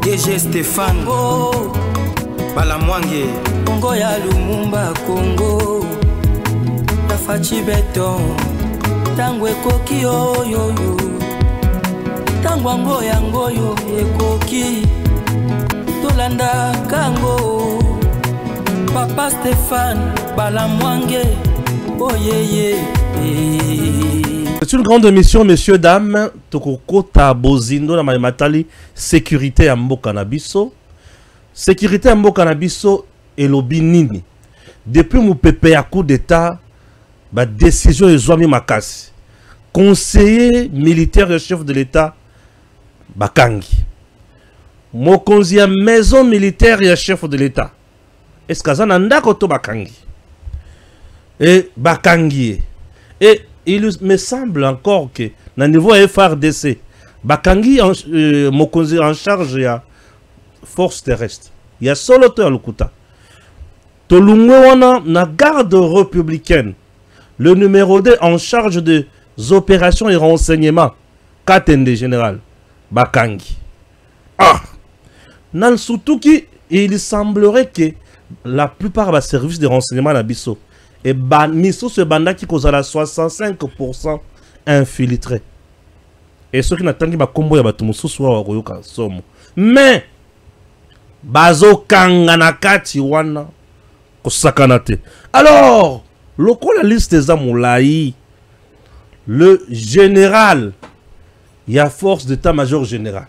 DG Stéphane Balamwange Congo ya Lumumba Congo Tafachi Beton Tangwe koki yo Tangwango yango yo ekoki Tolanda kango Papa Stéphane Balamwange oh yeah. C'est une grande émission, messieurs, dames. Tokoko Tabozindo na matali sécurité à Mboka na biso. Sécurité à Mboka na biso et lobi nini. Depuis mon pépé à coup d'état, ba décision ezwami makasi. Conseiller militaire et chef de l'état Bakangi. Mokonzi ya maison militaire et chef de l'état. Est-ce que ça n'a koto Bakangi? Et Bakangi. Et il me semble encore que, dans le niveau FRDC, Bakangi Mokonzi en charge de la force terrestre. Il y a solo to Lukuta. Tolungwe wana na garde républicaine. Le numéro 2 en charge des opérations et renseignements. Katende général. Bakangi. Ah! Dans le Soutouki, il semblerait que la plupart des services de renseignement na biso et Miso se banda qui cause à la 65% infiltré. Et ceux qui n'attendent pas combo ya batumusu soit wakoyoka somo. Mais bazo kanganakati wana kosakanate. Alors, la liste des amoulaï, le général, il y a force d'état-major général.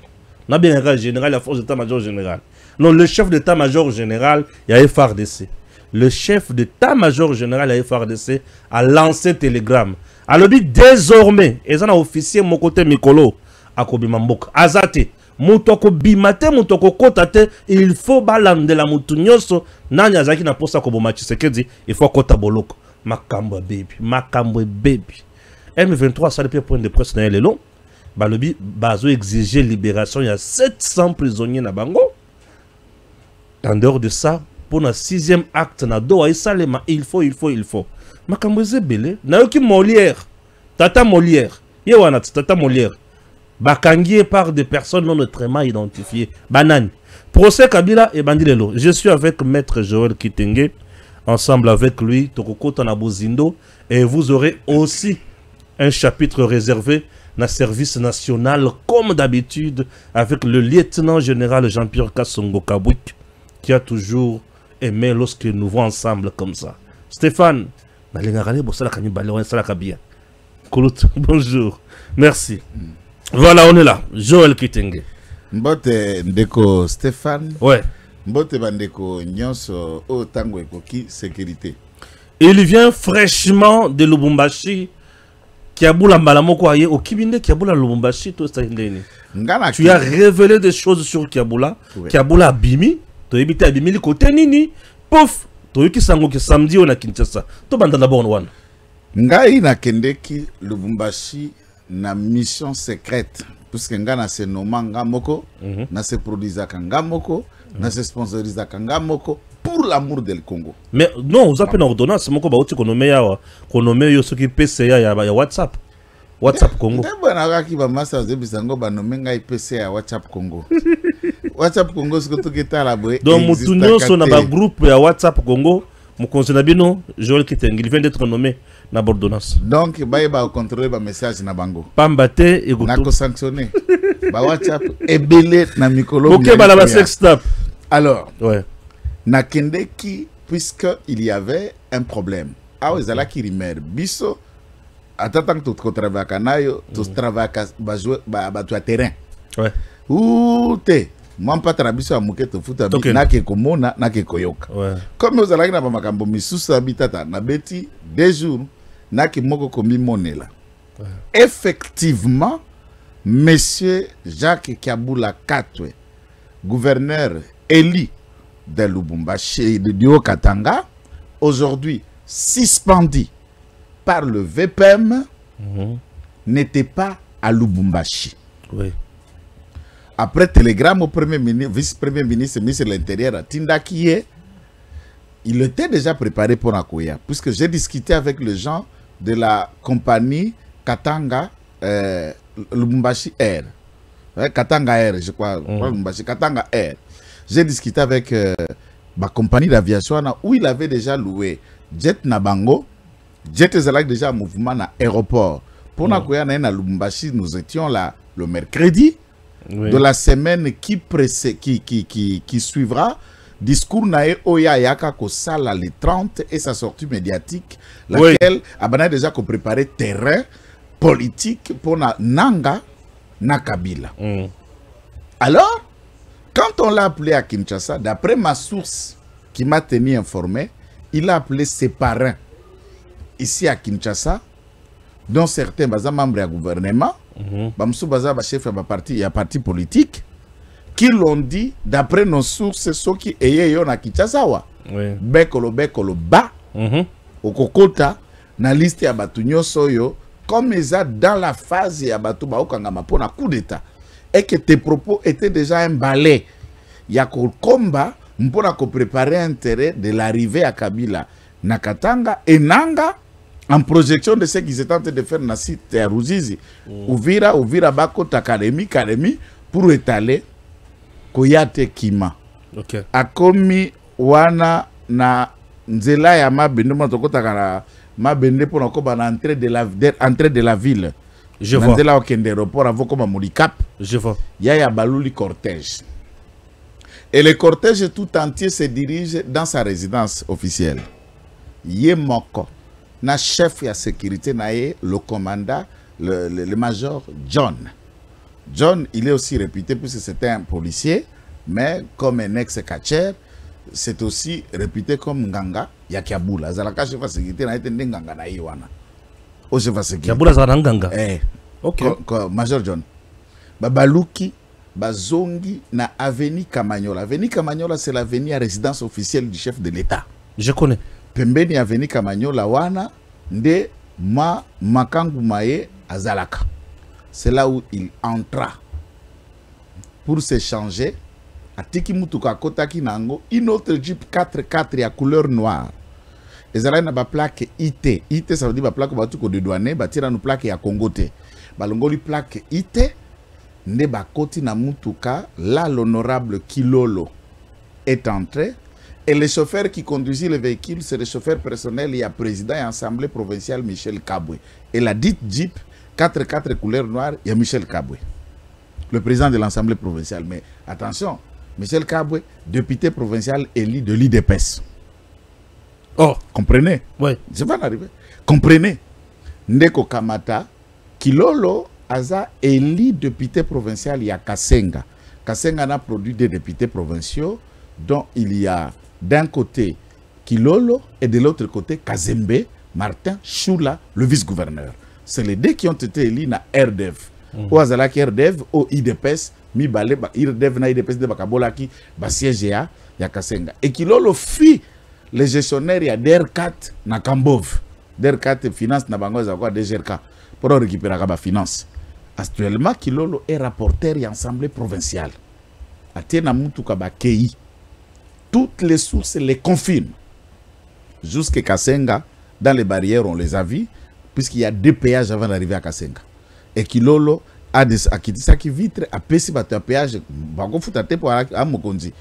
On a bien un général, il y a force d'état-major général. Non, le chef d'état-major général, il y a FRDC. Le chef d'état-major général à FRDC a lancé télégramme. Alors, désormais, ils ont un officier mon côté Mikolo à Kobimambok. Azate, Moutoko Bimate, Moutoko Kotate, il faut balander la Moutounyoso. Nanya Zaki na posa Kobomachi Sekedi, il faut Kota Boloko. Makambo baby. M23, ça depuis point de presse dans les longs. Balobi, Bazo exigeait libération. Il y a 700 prisonniers na Bango. En dehors de ça, pour le 6e acte, il faut. Makamboze belé. Nayoki Molière. Tata Molière. Tata Molière. Bakangi par des personnes non autrement identifiées. Banane. Procès Kabila et Bandilelo. Je suis avec Maître Joël Kitenge. Ensemble avec lui, Tokoko Tanabozindo. Et vous aurez aussi un chapitre réservé dans le service national, comme d'habitude, avec le lieutenant général Jean-Pierre Kassongo Kabouik, qui a toujours aimé lorsque nous voyons ensemble comme ça. Stéphane, bonjour, merci. Voilà, on est là. Joël Kitenge. Mbote ndeko Stéphane. Ouais. Mbote bandeko nyonso o tango ekoki sécurité. Il vient fraîchement de Lubumbashi. Kiabula Malamoko aye au Kibinde Kiabula Lubumbashi to Stahindeni. Tu as révélé des choses sur Kiabula. Kiabula Abimi. Tu as habité Abimi le côté nini. Pouf. Tu as eu qui sango que samedi on a Kinshasa. Tu banda d'abord one. Ngai na kendeki Lubumbashi na mission secrète. Puisque nga na se noma nga moko, na se produisa kanga moko, na se sponsorisa kanga moko pour l'amour del Congo. Mais non, vous avez une ordonnance, moko ba oti konome yo soki PCA ya WhatsApp. WhatsApp Congo. Ndebo na kaki ba masa zebisango ba nome nga PCA ya WhatsApp Congo. WhatsApp Congo siko to ketala boy. Donc mutunyo so na ba groupe ya WhatsApp Congo, mu conseiller bino Joël Kitenge, il vient d'être nommé na ordonnance. Donc ba contrôler ba message na bango. Pambate et na ko sanctionner. Ba WhatsApp ebele na mikolo. OK ba la sextap. Alors, ouais. Na kendeki puisque il y avait un problème. Ah oui, zala ki rimer biso attends que tu travailles kanayo, tu travailles ba jouer ba tu terrain. Ouais. Ou te moi pas trabiso a moke to futa bi na ke komona na ke koyoka. Ouais. Comme nous allons na ba makambo misusu habitata na beti 2 jours na ki moko komi monela. Ouais. Effectivement, monsieur Jacques Kiabula Katwe, gouverneur élu de Lubumbashi de Dio-Katanga, aujourd'hui suspendu par le VPM, n'était pas à Lubumbashi. Oui. Après télégramme au premier ministre, vice-premier ministre, ministre de l'Intérieur à Tindakiye, il était déjà préparé pour Akoya, puisque j'ai discuté avec les gens de la compagnie Katanga Lubumbashi Air. Katanga Air, je crois. Katanga Air. J'ai discuté avec ma compagnie d'aviation où il avait déjà loué jet Nabango, jet Zalak déjà en mouvement dans l'aéroport. Pour na Lubumbashi, nous étions là le mercredi de la semaine qui suivra. Discours nae Oya Yaka Kosala le 30 et sa sortie médiatique, laquelle a déjà préparé terrain politique pour Nanga Nakabila. Alors, quand on l'a appelé à Kinshasa, d'après ma source qui m'a tenu informé, il a appelé ses parrains ici à Kinshasa, dont certains membres du gouvernement, chef de parti politique, qui l'ont dit, d'après nos sources, ceux qui ayant à Kinshasa, Bekolo ba, au Kokota, na liste ya batu soyo, comme ils sont dans la phase ya batu ba okangama pour un coup d'état, et que tes propos étaient déjà emballés. Il y a un combat pour préparer l'intérêt de l'arrivée à Kabila, Nakatanga et Nanga, en projection de ce qu'ils étaient en train de faire dans le site à Ruzizi, Uvira Bako Takaremi, pour étaler Koyate Kima. Akomi wana na nzela ya mabende motokota mabende pour l'entrée de la ville. Je vois. Nzela okende aéroport avant comme Molikap. Je vois. Yaya Balouli cortège. Et le cortège tout entier se dirige dans sa résidence officielle. Yemoko, na chef de sécurité nae le commandant, le major John. John, il est aussi réputé puisque c'était un policier, mais comme un ex-catcher, c'est aussi réputé comme Nganga Yakiabula. Zalaka chef de sécurité na été Nganga na Iwana. Au chef de sécurité. Yakiabula zala Nganga. Ok. Major John. Babaluki, Bazongi na avenue Kamanyola. Avenue Kamanyola, c'est l'avenue à résidence officielle du chef de l'État. Je connais. Pembeni avenue Kamanyola wana nde Makangu Maye Azalaka. C'est là où il entra pour s'échanger. A Tiki Mutuka Kotaki Nango, une autre Jeep 4x4 à couleur noire. Et ça na ba plaque IT. IT ça veut dire ba plaque batuko de douane, ba tira nous plaque ya Congote. Balongoli plaque IT. Nde ba koti na Mutuka, là l'honorable Kilolo est entré. Et le chauffeur qui conduisit le véhicule, c'est le chauffeur personnel et le président et assemblée provinciale Michel Kabwe. Et la dite Jeep 4x4 couleur noire, il y a Michel Kabwe, le président de l'Assemblée provinciale. Mais attention, Michel Kabwe, député provincial élu de l'IDPS. Oh, comprenez? Oui. Je vais en arriver. Comprenez? Ndeko Kamata, Kilolo, Aza, élu député provincial, il y a Kasenga. Kasenga a produit des députés provinciaux, dont il y a d'un côté Kilolo et de l'autre côté Kazembe, Martin Choula, le vice-gouverneur. C'est les deux qui ont été élus na RDEV. Au Azalaki RDEV, au IDPS, mi balé, IRDEV na IDPS de Bakabolaki, ba siège ya Kasenga. Et Kilolo fit les gestionnaires ya DER4 na Kambov. DER4 finance na bango za quoi DGRK pour récupérer la finance. Actuellement, Kilolo est rapporteur et assemblée provinciale. Atena Mutuka Bakei. Toutes les sources les confirment. Jusqu'à Kasenga, dans les barrières, on les a vus, puisqu'il y a 2 péages avant d'arriver à Kasenga. Et Kilolo a quitté ça qui vitre, a payé un péage, Bango Foutate pour à Mokonzi,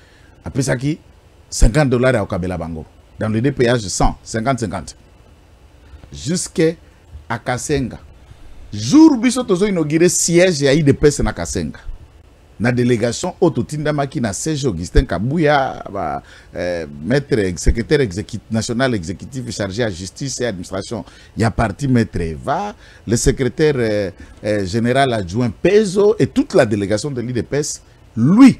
a payé ça qui $50 à Okabela Bango. Dans les 2 péages, 100, 50-50. Jusqu'à Kasenga. Jour où ils ont inauguré siège à IDPS na Kasenga. Na délégation Ototindamaki na siège Augustin Kabouya, maître secrétaire national exécutif chargé à justice et administration, il y a parti maître Eva, le secrétaire général adjoint Pezo et toute la délégation de l'IDPS, lui,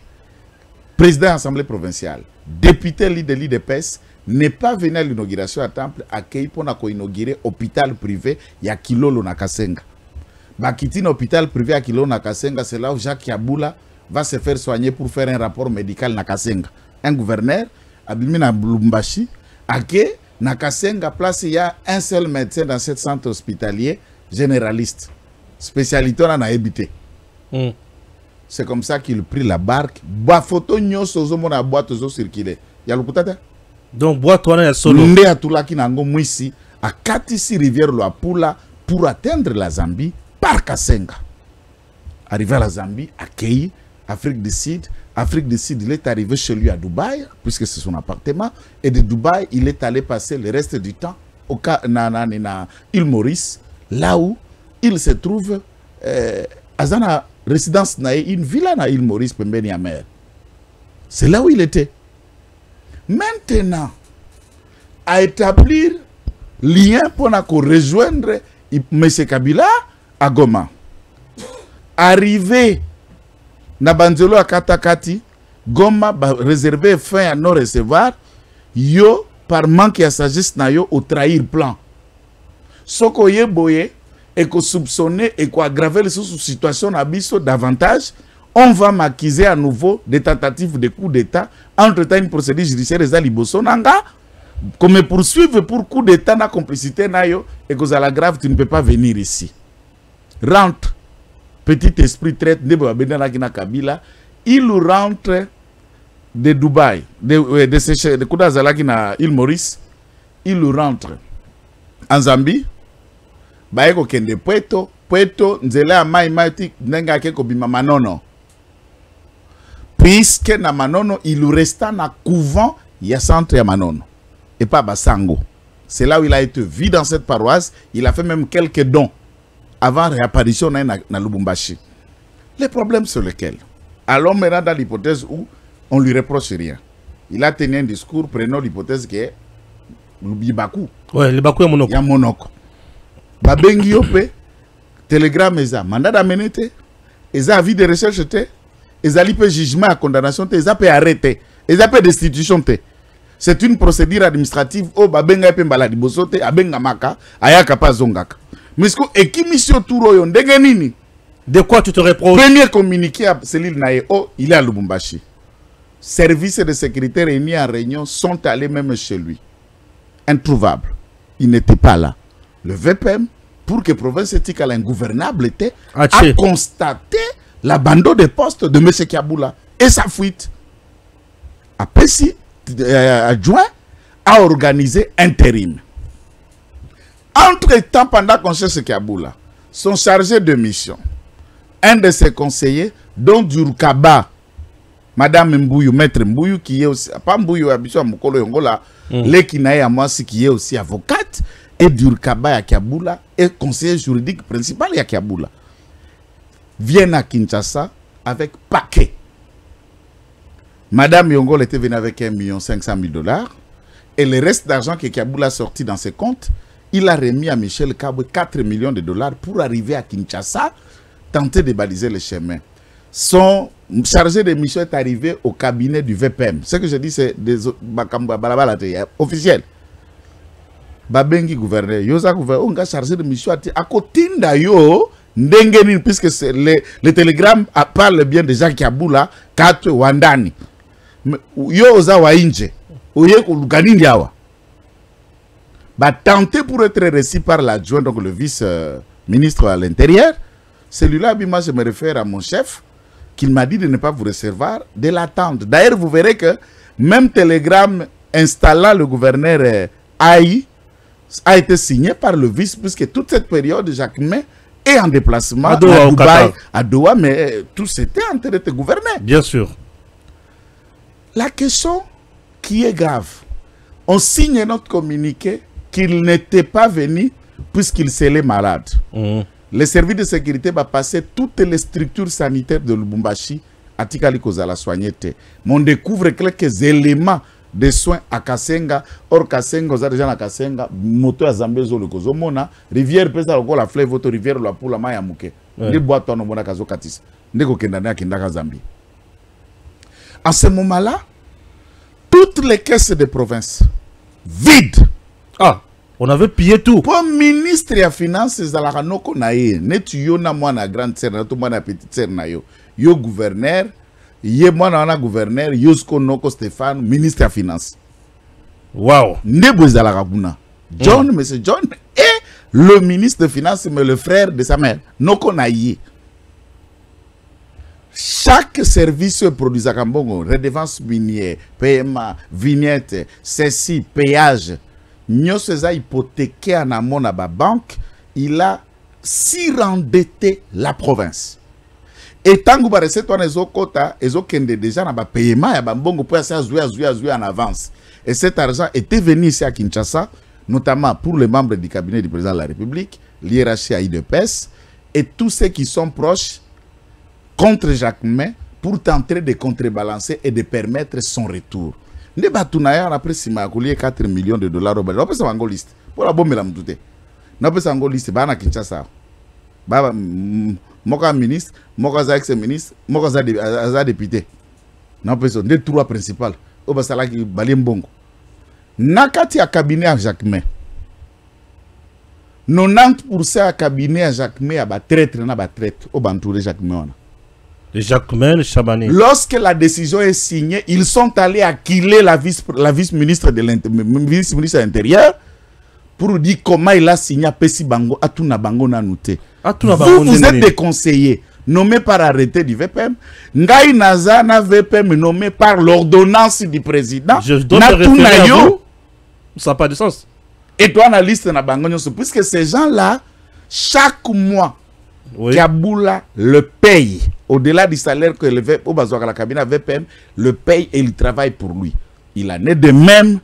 président de l'Assemblée provinciale, député de l'IDPS, n'est pas venu à l'inauguration à Temple, accueilli pour inaugurer hôpital privé, il y a Kilolo na Kasenga. Bakiti na hôpital privé à Kilolo na Kasenga, c'est là où Jacques Yaboula va se faire soigner pour faire un rapport médical na Kasenga. Un gouverneur, Abimina Lubumbashi, à que na Kasenga place il y a un seul médecin dans ce centre hospitalier généraliste. Spécialité on a habité. C'est comme ça qu'il prit la barque. Ba photo nyoso zo mona boîte zo circuler. Ya lukutata. Donc boîte on a solo. Nde atula kinango mwisi à Katisi rivière Luapula pour atteindre la Zambie par Kasenga. arrivé à la Zambie, accueilli, Afrique du Sud, il est arrivé chez lui à Dubaï, puisque c'est son appartement, et de Dubaï, il est allé passer le reste du temps au cas na île Maurice, là où il se trouve à la résidence, une villa na île Maurice, pembeni ya mer. C'est là où il était. Maintenant, à établir lien pour rejoindre M. Kabila à Goma. Arrivé na Banzelo à Katakati, Goma réservé fin à non recevoir, yo par manque de sagesse na yo au trahir plan. Soko ye boye et ko soupçonner et ko aggraver les situation abisso davantage, on va m'accuser à nouveau des tentatives de coup d'état. Entre-temps, une procédure judiciaire est à Liboso nanga. Comme me poursuivre pour coup d'état na complicité na yo et que ça la grave, tu ne peux pas venir ici. Rentre. Petit esprit traite de Kabila. Il rentre de Dubaï, de Koudazalaki na île Maurice. Il rentre en Zambie. Baeko kende Puerto nzele a maïmati nenga ke kobima Manono. Puisque na Manono, il resta na couvent ya centre ya Manono. Et pas Basango. C'est là où il a été vu dans cette paroisse. Il a fait même quelques dons avant réapparition dans Lubumbashi. Les problèmes sur lesquels, allons maintenant dans l'hypothèse où on ne lui reproche rien. Il a tenu un discours prenant l'hypothèse que Lubibaku. Ouais, le Bakou y a Monoko. Babengi yope, télégramme eza, mandat d'amener, eza avis de recherche te, eza lipe jugement à condamnation te, eza peut arrêter, eza peut destitution te. C'est une procédure administrative au babenga pe mbala liboso te, abenga maka, ayaka pa zongaka. Mais ce que équimission touro yon nini? De quoi tu te reproches? Premier communiqué à Céline Naye, oh, il est à Lubumbashi. Services de sécurité réunis en réunion sont allés même chez lui. Introuvable. Il n'était pas là. Le VPM, pour que province éthique ingouvernable était, a constaté l'abandon des postes de M. Kiaboula et sa fuite. Après, si, adjoint a organisé intérim. Entre-temps, pendant qu'on cherche Kiaboula, sont chargés de mission. Un de ses conseillers, dont Durkaba, Madame Mbouyou, Maître Mbouyou, qui est aussi, pas Mbouyou, Abisou, Mokolo Yongola, Lekinae Amwasi, qui est aussi avocate, et Durkaba Yakiaboula, est conseiller juridique principal Yakiaboula, viennent à Kinshasa avec paquet. Madame Yongol était venue avec 1 500 000 $, et le reste d'argent que Kiaboula a sorti dans ses comptes, il a remis à Michel Kabwe 4 millions de $, pour arriver à Kinshasa, tenter de baliser le chemin. Son chargé de mission est arrivé au cabinet du VPM. Ce que je dis, c'est des officiels. Babengi gouverneur, yosa gouverneur, on a chargé de mission à côté d'ayo, ndengeni, puisque le télégramme parle bien de Jacques Kiaboula, 4 Wandani. Yo oza wa inje, oye kuluganindi awa. Bah, tenté pour être reçu par l'adjoint, donc le vice-ministre à l'Intérieur. Celui-là, moi, je me réfère à mon chef, qu'il m'a dit de ne pas vous recevoir, de l'attendre. D'ailleurs, vous verrez que même télégramme installant le gouverneur Aïe a été signé par le vice, puisque toute cette période, Jacques May est en déplacement à Dubaï, à Doha, mais tout c'était en train de gouverner. Bien sûr. La question qui est grave, on signe notre communiqué qu'il n'était pas venu puisqu'il s'est malade. Le service de sécurité va passer toutes les structures sanitaires de Lubumbashi à Tikali Kozala soigner. Mais on découvre quelques éléments de soins à Kasenga. Or Kasenga, vous avez déjà à Kasenga, moto à Zambezo le Kozomona, rivière pesa le la fleuve votre rivière la pour la maya mouke. Les boîtes en mona kazo katis. Ndeko kendana kendaka Zambie. À ce moment-là, toutes les caisses de province vides. Ah. On avait pillé tout. Pour ministre des Finances, Zalaranoko nae, net yo na moi na grande sœur, na to moi na petite sœur na yo. Yo gouverneur, ye moi na gouverneur, Yosko Noko Stéphane, ministre des Finances. Wow. Nebo Zalarabuna. John, monsieur John, et le ministre des Finances, mais le frère de sa mère. Noko naye. Chaque service produit à Kambongo, redevance minière, paiement, vignette, ceci, péage. Nous sommes hypothéqués en amont à la banque, il a surendetté la province. Et tant que recette on ezo kota, ezo kende déjà na ba paiement ya ba mbongo pour ça jouer en avance. Et cet argent était venu ici à Kinshasa, notamment pour les membres du cabinet du président de la République, l'hiérarchie à IDPS et tous ceux qui sont proches contre Jacques May pour tenter de contrebalancer et de permettre son retour. Ne batunaya après si ma 4 millions de dollars au Bali. On peut s'en liste. Pour la bombe la mdoute. On peut s'en liste ba na Kinshasa. Ba moka ministre, moka za ex-ministre, moka za député. On peut s'en deux trois principales. Au basala ki Bali mbongo. Nakati a cabinet à Jacques May. 90% à cabinet à Jacques May a ba traître na ba traître au bantouré Jacques May. Jacques May, le Chabani. Lorsque la décision est signée, ils sont allés acquiler la vice-ministre de l'Intérieur pour dire comment il a signé à Pessi Bango, à Tuna Bango Nanouté. Vous êtes des conseillers nommés par arrêté du VPM. Ngaï Nazana VPM nommé par l'ordonnance du président. Je dois me référer à vous. Ça n'a pas de sens. Et toi, analyste na Bango, puisque ces gens-là, chaque mois, Kaboula le paye. Au-delà du salaire que le VPM, au la cabinet VPM, le paye et il travaille pour lui. Il en est de même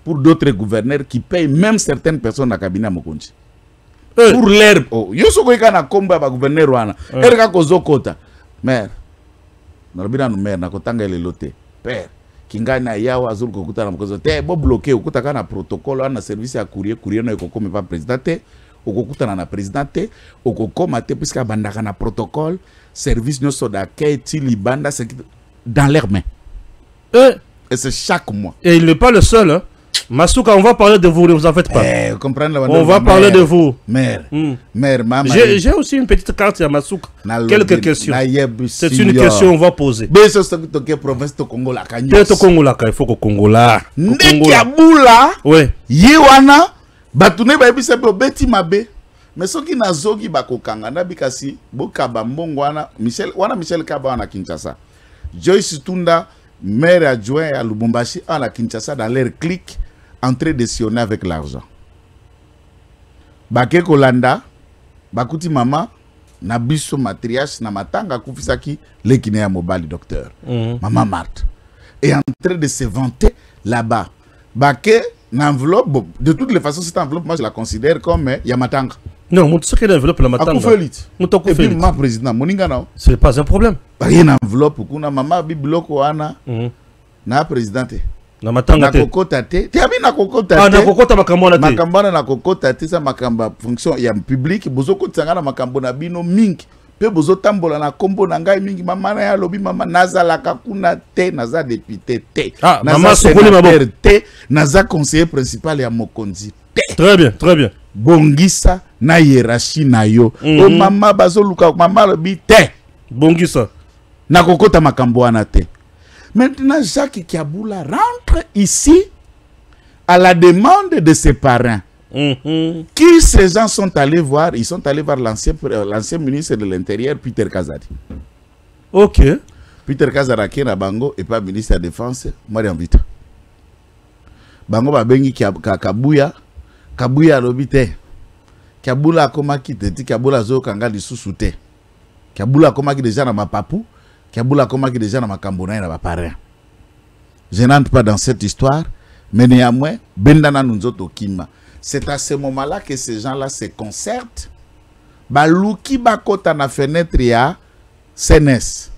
pour d'autres gouverneurs qui payent même certaines personnes dans le cabinet Mokonji. Pour l'herbe. Yo soko na komba ba gouverneur wana. Erika kozokota. Mère. Nalobina no mère na kotanga ile lote. Père. Kingana yawa azul kokuta na mkozo. Te bo bloquer okuta kana protocole na service ya courrier na ekokome pa président te. Okokuta na président te. Okokoma te puisque bandaka na protocole. Service nyoso d'accueil Tilibanda c'est dans leurs mains. Et c'est chaque mois. Et il n'est pas le seul. Hein. Masuka, on va parler de vous, ne vous en faites pas. On va parler de vous. Mère, maman. J'ai aussi une petite carte à Masuka. Quelques questions. C'est une question qu'on va poser. Il faut que Congo là. Oui. Yewana, batune ba ebisa pe beti mabe. Mais ce qui n'a zogi bakokanga na bikasi bokaba mbongo Michel Kaba na Kinshasa. Joyce Tunda, maire adjoint à Lubumbashi à la Kinshasa dans leur clique en train de sillonner avec l'argent. Bake Kolanda, bakuti mama na biso matriarche na matanga kufisaki lekine ya mobile docteur. Maman Marthe est en train de se vanter là-bas. Bake na enveloppe, de toutes les façons cette enveloppe moi je la considère comme Yamatanga. Non, mon secret d'enveloppe la matanga. Et puis ma président moninga na. C'est pas un problème. Rien enveloppe kuna mama bibloko ana na présidente. Na matanga te. Na kokota te. Ti abi na kokota te. Ah na kokota makambo na te. Makambo na kokota te sa makamba fonction ya public bozoko tsanga na makambo na bino mingi. Pe bozo tambola na kombo na ngai mingi mama na ya lobi mama nazala kakuna te naza député te. Ah mama sokoli mabo te naza conseiller principal ya Mokonzi. Très bien, très bien. Bongisa na hiérarchie na yo. O mama bazoluka mama lobi te. Bongisa. Na kokota makambo wana te. Maintenant, Jacques Kiaboula rentre ici à la demande de ses parents. Qui ces gens sont allés voir? Ils sont allés voir l'ancien ministre de l'Intérieur, Peter Kazadi. Ok. Peter Kazadi qui na bango et pas ministre de la Défense, Mariam Vita. Bango ba bengi Kabuya, Kabuya lobite. Kiaboula koma ki te ti Kiaboula zo kanga lisusu te. Kiaboula koma ki déjà na mapapu. Kiaboula koma ki déjà na makambo na ba parents. Je n'entre pas dans cette histoire, mais néanmoins, bendana nunzoto kima. C'est à ce moment-là que ces gens-là se concertent. Balouki bakota na fenêtre ya CNS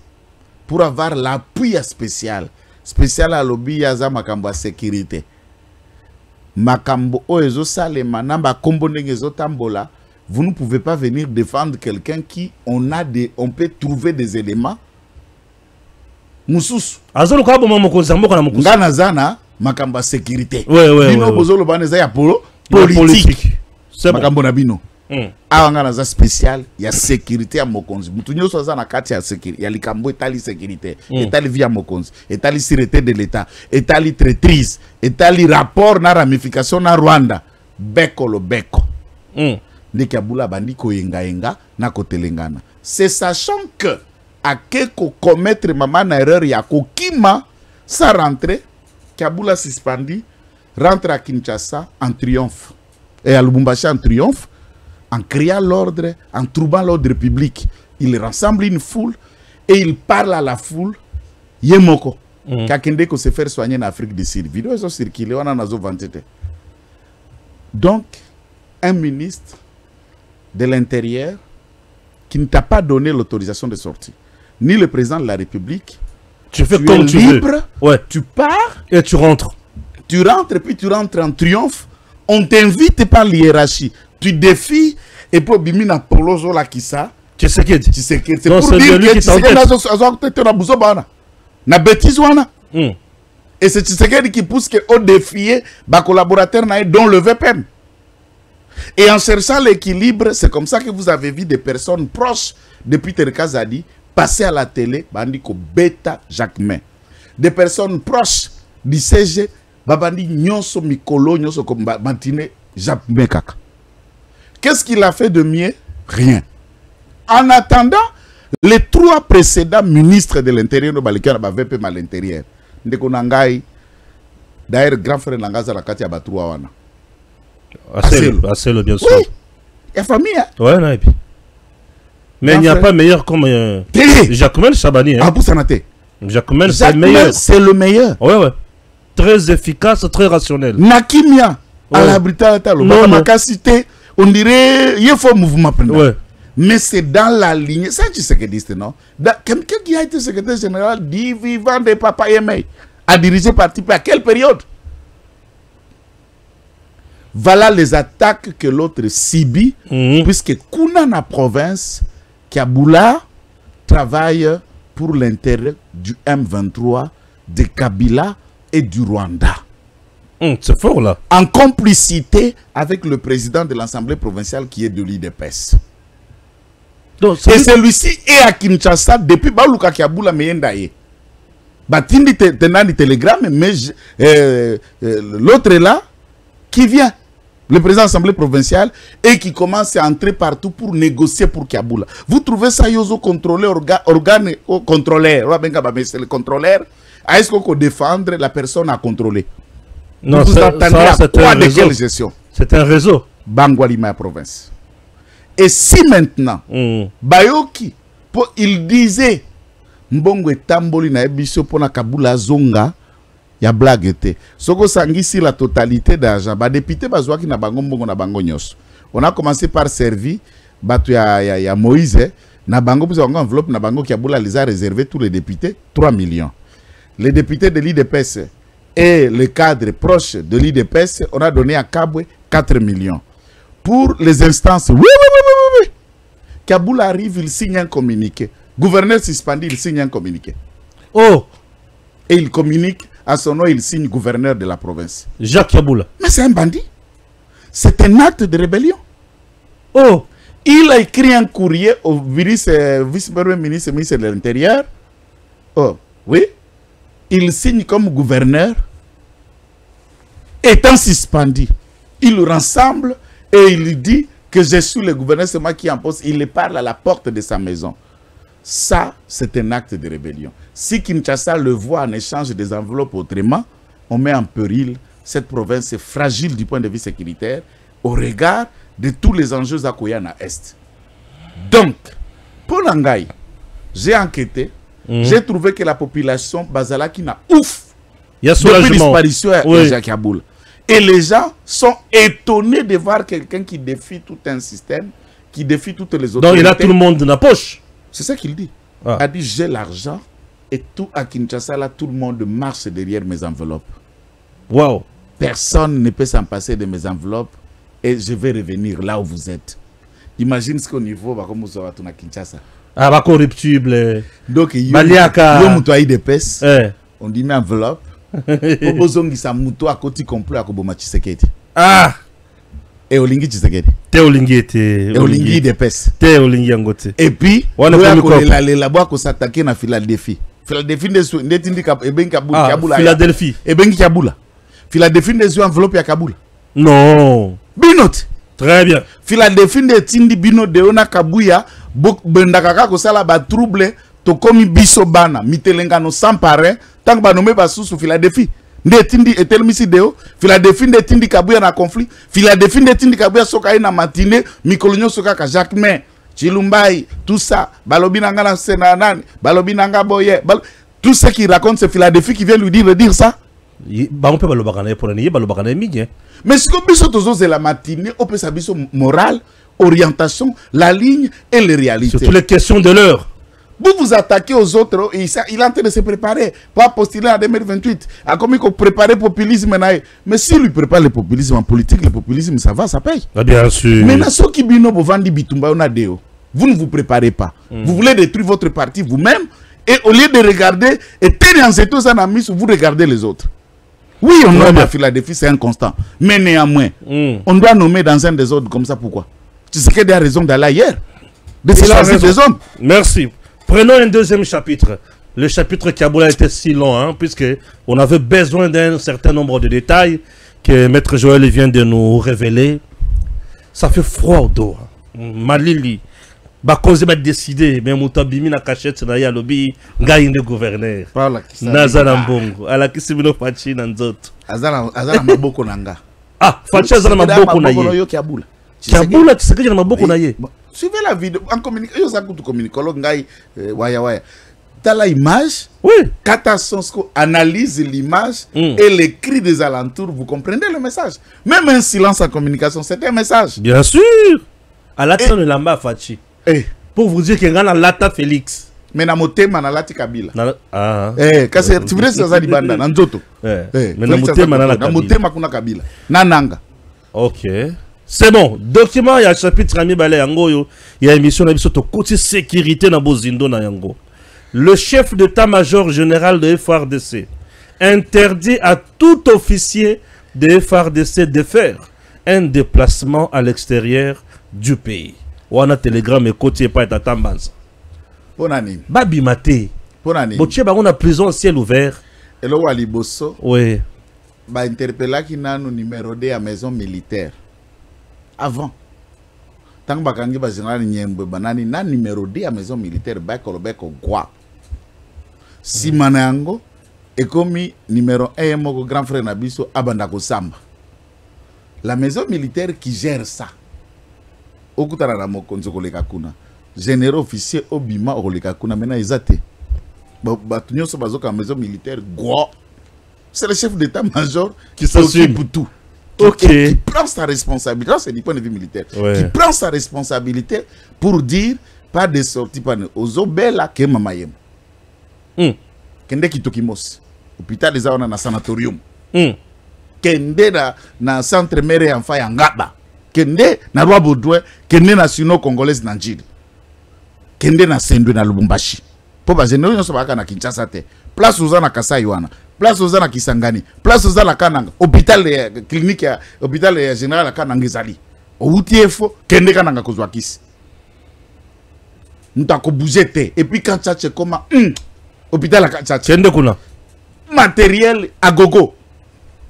pour avoir l'appui spécial. Spécial à lobby ya za makambo sécurité. Makambo o ezo salema namba kombo ndenge ezo tambola. Vous ne pouvez pas venir défendre quelqu'un qui on peut trouver des éléments. Mususu. Azolo ka bo Mokonzi mboka na Mokonzi. Ngana zana makamba sécurité. Ouais. Bino bozolo baneza ya politique. C'est makambo na bino. Awanga za spécial ya sécurité ya Mokonzi. Mutu nyoso za na kati ya sécurité. Ya likambo etali sécurité. Etali via Mokonzi. Etali sûreté de l'État. Etali traîtrise. Etali rapport na ramification na Rwanda. Beko lo beko. Ndeki abula bandiko yenga na kotelengana. C'est sachant que à keko commettre maman na erreur ya kokima sa rentrer Kabula suspendi rentre à Kinshasa en triomphe et à Lubumbashi en triomphe en criant l'ordre, en troublant l'ordre public. Il rassemble une foule et il parle à la foule. Yemoko. Kakende ko se faire soigner en Afrique du Sud. Vidéo ils ont circulé, on en a vanté. Donc, un ministre de l'Intérieur qui ne t'a pas donné l'autorisation de sortie, ni le président de la République, tu fais comme tu libre, veux. Ouais. Tu pars et tu rentres. Tu rentres et puis tu rentres en triomphe. On t'invite par l'hiérarchie. Tu défies et puis bimina polozo la kisa. Tu sais que c'est pour dire que tu sais que na bêtise wana. Et c'est Tshisekedi qui pousse que au défier ba collaborateur na dont le VPM. Et en cherchant l'équilibre, c'est comme ça que vous avez vu des personnes proches depuis Terka Zadi passer à la télé, bandiko Beta Jacquemin. Des personnes proches du CG, babandi nyonso mikolo nyonso comme Mantine Jacquemin Kaka. Qu'est-ce qu'il a fait de mieux? Rien. En attendant, les 3 précédents ministres de l'Intérieur de Balikia na VPM à l'intérieur. Ndeko Nangai, d'ailleurs grand frère Nangaza la Katia Batroua wana. Assez le bien sûr. Oui, il y a famille. Hein? Ouais, non, et puis. Mais il n'y a pas meilleur comme Jacquemin Chabani. Hein? Jacquemin, c'est le meilleur. C'est le meilleur. Ouais, ouais. Très efficace, très rationnel. Nakimia, à la Bretagne, on dirait il faut mouvement. Ouais. Mais c'est dans la ligne. Ça, tu sais que dis, non? Quelqu'un qui a été secrétaire général dit vivant de Papa Yemei a dirigé parti à quelle période? Voilà les attaques que l'autre subit, puisque Kuna province, Kaboula travaille pour l'intérêt du M23, de Kabila et du Rwanda. C'est fort là. En complicité avec le président de l'Assemblée provinciale qui est de l'IDPS. Et celui-ci est à Kinshasa depuis Baluka Kaboula Meyendaye. Batindi tenant du télégramme, mais l'autre est là, qui vient. Le président de l'Assemblée provinciale et qui commence à entrer partout pour négocier pour Kaboula. Vous trouvez ça, Yozo, contrôler organe contrôleur, c'est le contrôleur, est-ce qu'on peut défendre la personne à contrôler? Non, c'est un réseau. C'est un réseau. Bangwalima province. Et si maintenant, Bayoki, il disait, Mbongo et Tamboli na ebiso pona Kaboula zonga, il y a blague. Soko sangisi la totalité d'argent. Ba député bazwa ki na bango mbongo na bango nyos. On a commencé par servir batu ya Moïse na bango pour une enveloppe na bango qui a boula les a réservé tous les députés 3 millions. Les députés de l'IDPS et les cadres proches de l'IDPS, on a donné à Kabwe 4 millions. Pour les instances, oui. Kaboul arrive, il signe un communiqué. Gouverneur suspendu, il signe un communiqué. Oh! Et il communique. À son nom, il signe gouverneur de la province. Jacques Kaboula. Mais c'est un bandit. C'est un acte de rébellion. Oh! Il a écrit un courrier au vice-premier ministre de l'Intérieur. Oh, oui. Il signe comme gouverneur. Étant suspendu, il le rassemble et il dit que je suis le gouverneur, c'est moi qui en poste. Il le parle à la porte de sa maison. Ça, c'est un acte de rébellion. Si Kinshasa le voit en échange des enveloppes autrement, on met en péril cette province fragile du point de vue sécuritaire au regard de tous les enjeux à Koyana Est. Donc, pour Nangaï, j'ai enquêté, j'ai trouvé que la population Bazala qui n'a ouf depuis disparition de Jacques Kaboul. Et les gens sont étonnés de voir quelqu'un qui défie tout un système, qui défie toutes les autorités. Donc il a tout le monde dans la poche. C'est ça qu'il dit. Il a dit j'ai l'argent et tout à Kinshasa, là, tout le monde marche derrière mes enveloppes. Wow. Personne ne peut s'en passer de mes enveloppes et je vais revenir là où vous êtes. Imagine ce qu'au niveau va comme vous à Kinshasa. Ah, bah corruptible. Donc, il y a des pèses. On dit mes enveloppes. Ah! Et Olingi Tshisekedi. Te Olingi était. Et Olingi des pèses. Te Olingi Angote. Et puis, on a là-bas qu'on s'attaquer à Philadelphie. Philadelphie des Philadelphie. Et ben Kaboula. Philadelphie des enveloppes à Kaboul. Non. Binot. Très bien. Philadelphie des Tindi Binot de Ona Kabouya. Bendakaka ko sala ba trouble to komi biso bana mitelenga no sampare tant ba nomé ba sous Philadelphie. Ndetindi etelmisi deo Philadelphie ndetindi Kabuya na conflit Philadelphie ndetindi Kabuya soka na matinée mikolonyo soka ka Jacquemin Chilumbai, tout ça, balobi nanga na senanani, balobi nanga boye, tout ce qui raconte c'est Philadelphie qui vient lui dire ça. On peut balobakana pour ni balobakana midi. Mais ce que biso tozo c'est la matinée, on peut savoir son morale, orientation, la ligne et les réalités. Surtout les questions de l'heure. Vous vous attaquez aux autres, il est en train de se préparer pour postuler en 2028. À comme il faut préparer le populisme. Mais si lui prépare le populisme en politique, le populisme, ça va, ça paye. Ah, bien sûr. Mais ceux qui bino bovandi bitumba onadeo, vous ne vous préparez pas. Vous voulez détruire votre parti vous-même et au lieu de regarder et tenir en tout ça, vous regardez les autres. Oui, on nomme à Philadelphie, c'est un constant. Mais néanmoins, on doit nommer dans un désordre comme ça. Pourquoi? Tu sais qu'il y a raison d'aller ailleurs. De se choisir des hommes. Merci. Prenons un deuxième chapitre. Le chapitre Kaboula était si long, hein, puisqu'on avait besoin d'un certain nombre de détails que Maître Joël vient de nous révéler. Ça fait froid au dos. Malili. Bakoze va décider, mais Moutabimi na cachette na ya lobby, ngaï de gouverneur. Nazana Mbongo, ala kisibino Fachi Nanzot. Azana maboko nanga. Ah, Fachi azana maboko na ye. Kaboula, tu sais que j'ai maboko na ye. Suivez la vidéo en communication, yo sakutu communicologue ngai waya waya. T'as la image, oui. Kata Sonsko analyse l'image et les cris des alentours, vous comprenez le message. Même un silence en communication, c'est un message. Bien sûr. À la de Lamba Fachi. Pour vous dire qu'il y a Lata Félix. Mais na motema na lati Kabila. Ah. Kasi tu veux ça za libanda na nzoto. Mais na motema na Kabila. Na motema kuna Kabila. Na nanga. OK. C'est bon. Document, il y a chapitre Ami Balé Yango, il y a émission na biso to côté sécurité na Bozindo na Yango. Le chef d'état-major général de FARDC interdit à tout officier de FARDC de faire un déplacement à l'extérieur du pays. Wana télégramme et côté pas à Tambanza. Ponani. Babi Maté. Ponani. Boche ba on a prison ciel ouvert. Et le wali bosso. Oui. Ba interpella qui n'a nous numéro 2 à maison militaire. Avant. Tant ba kangi ba général Nyembe banani na numéro 2 à maison militaire ba kolobeko gwa. Si manango et comme numéro 1 moko grand frère Nabiso abanda ko samba. La maison militaire qui gère ça. Okutana na mokonzo koleka kuna. Général officier obima koleka kuna mena ezate. Ba tunyo so bazoka maison militaire gwa. C'est le chef d'état-major qui s'occupe de tout. OK. Qui prend sa responsabilité, c'est du point de vue militaire. Ouais. Qui prend sa responsabilité pour dire pas de sortie pas aux obela ke mamayem. Kende kitokimos. Hôpital des on na sanatorium. Kende na centre mère enfant ya Ngaba. Kende na Roi Baudouin, kende na sino congolaise na Njili. Kende na Sendwe na Lubumbashi. Po ba généraux nyonso ba na Kinshasa te. Place oza na Kasai wana. Place oza na Kisangani. Place oza na Kananga. Hôpital clinique ya hôpital général Kananga ezali. Outiefo kende Kananga kozwa kisi. Mutako bouger te. Et puis quand tchatche comment hôpital la tchatche. Kende kuna. Matériel à gogo.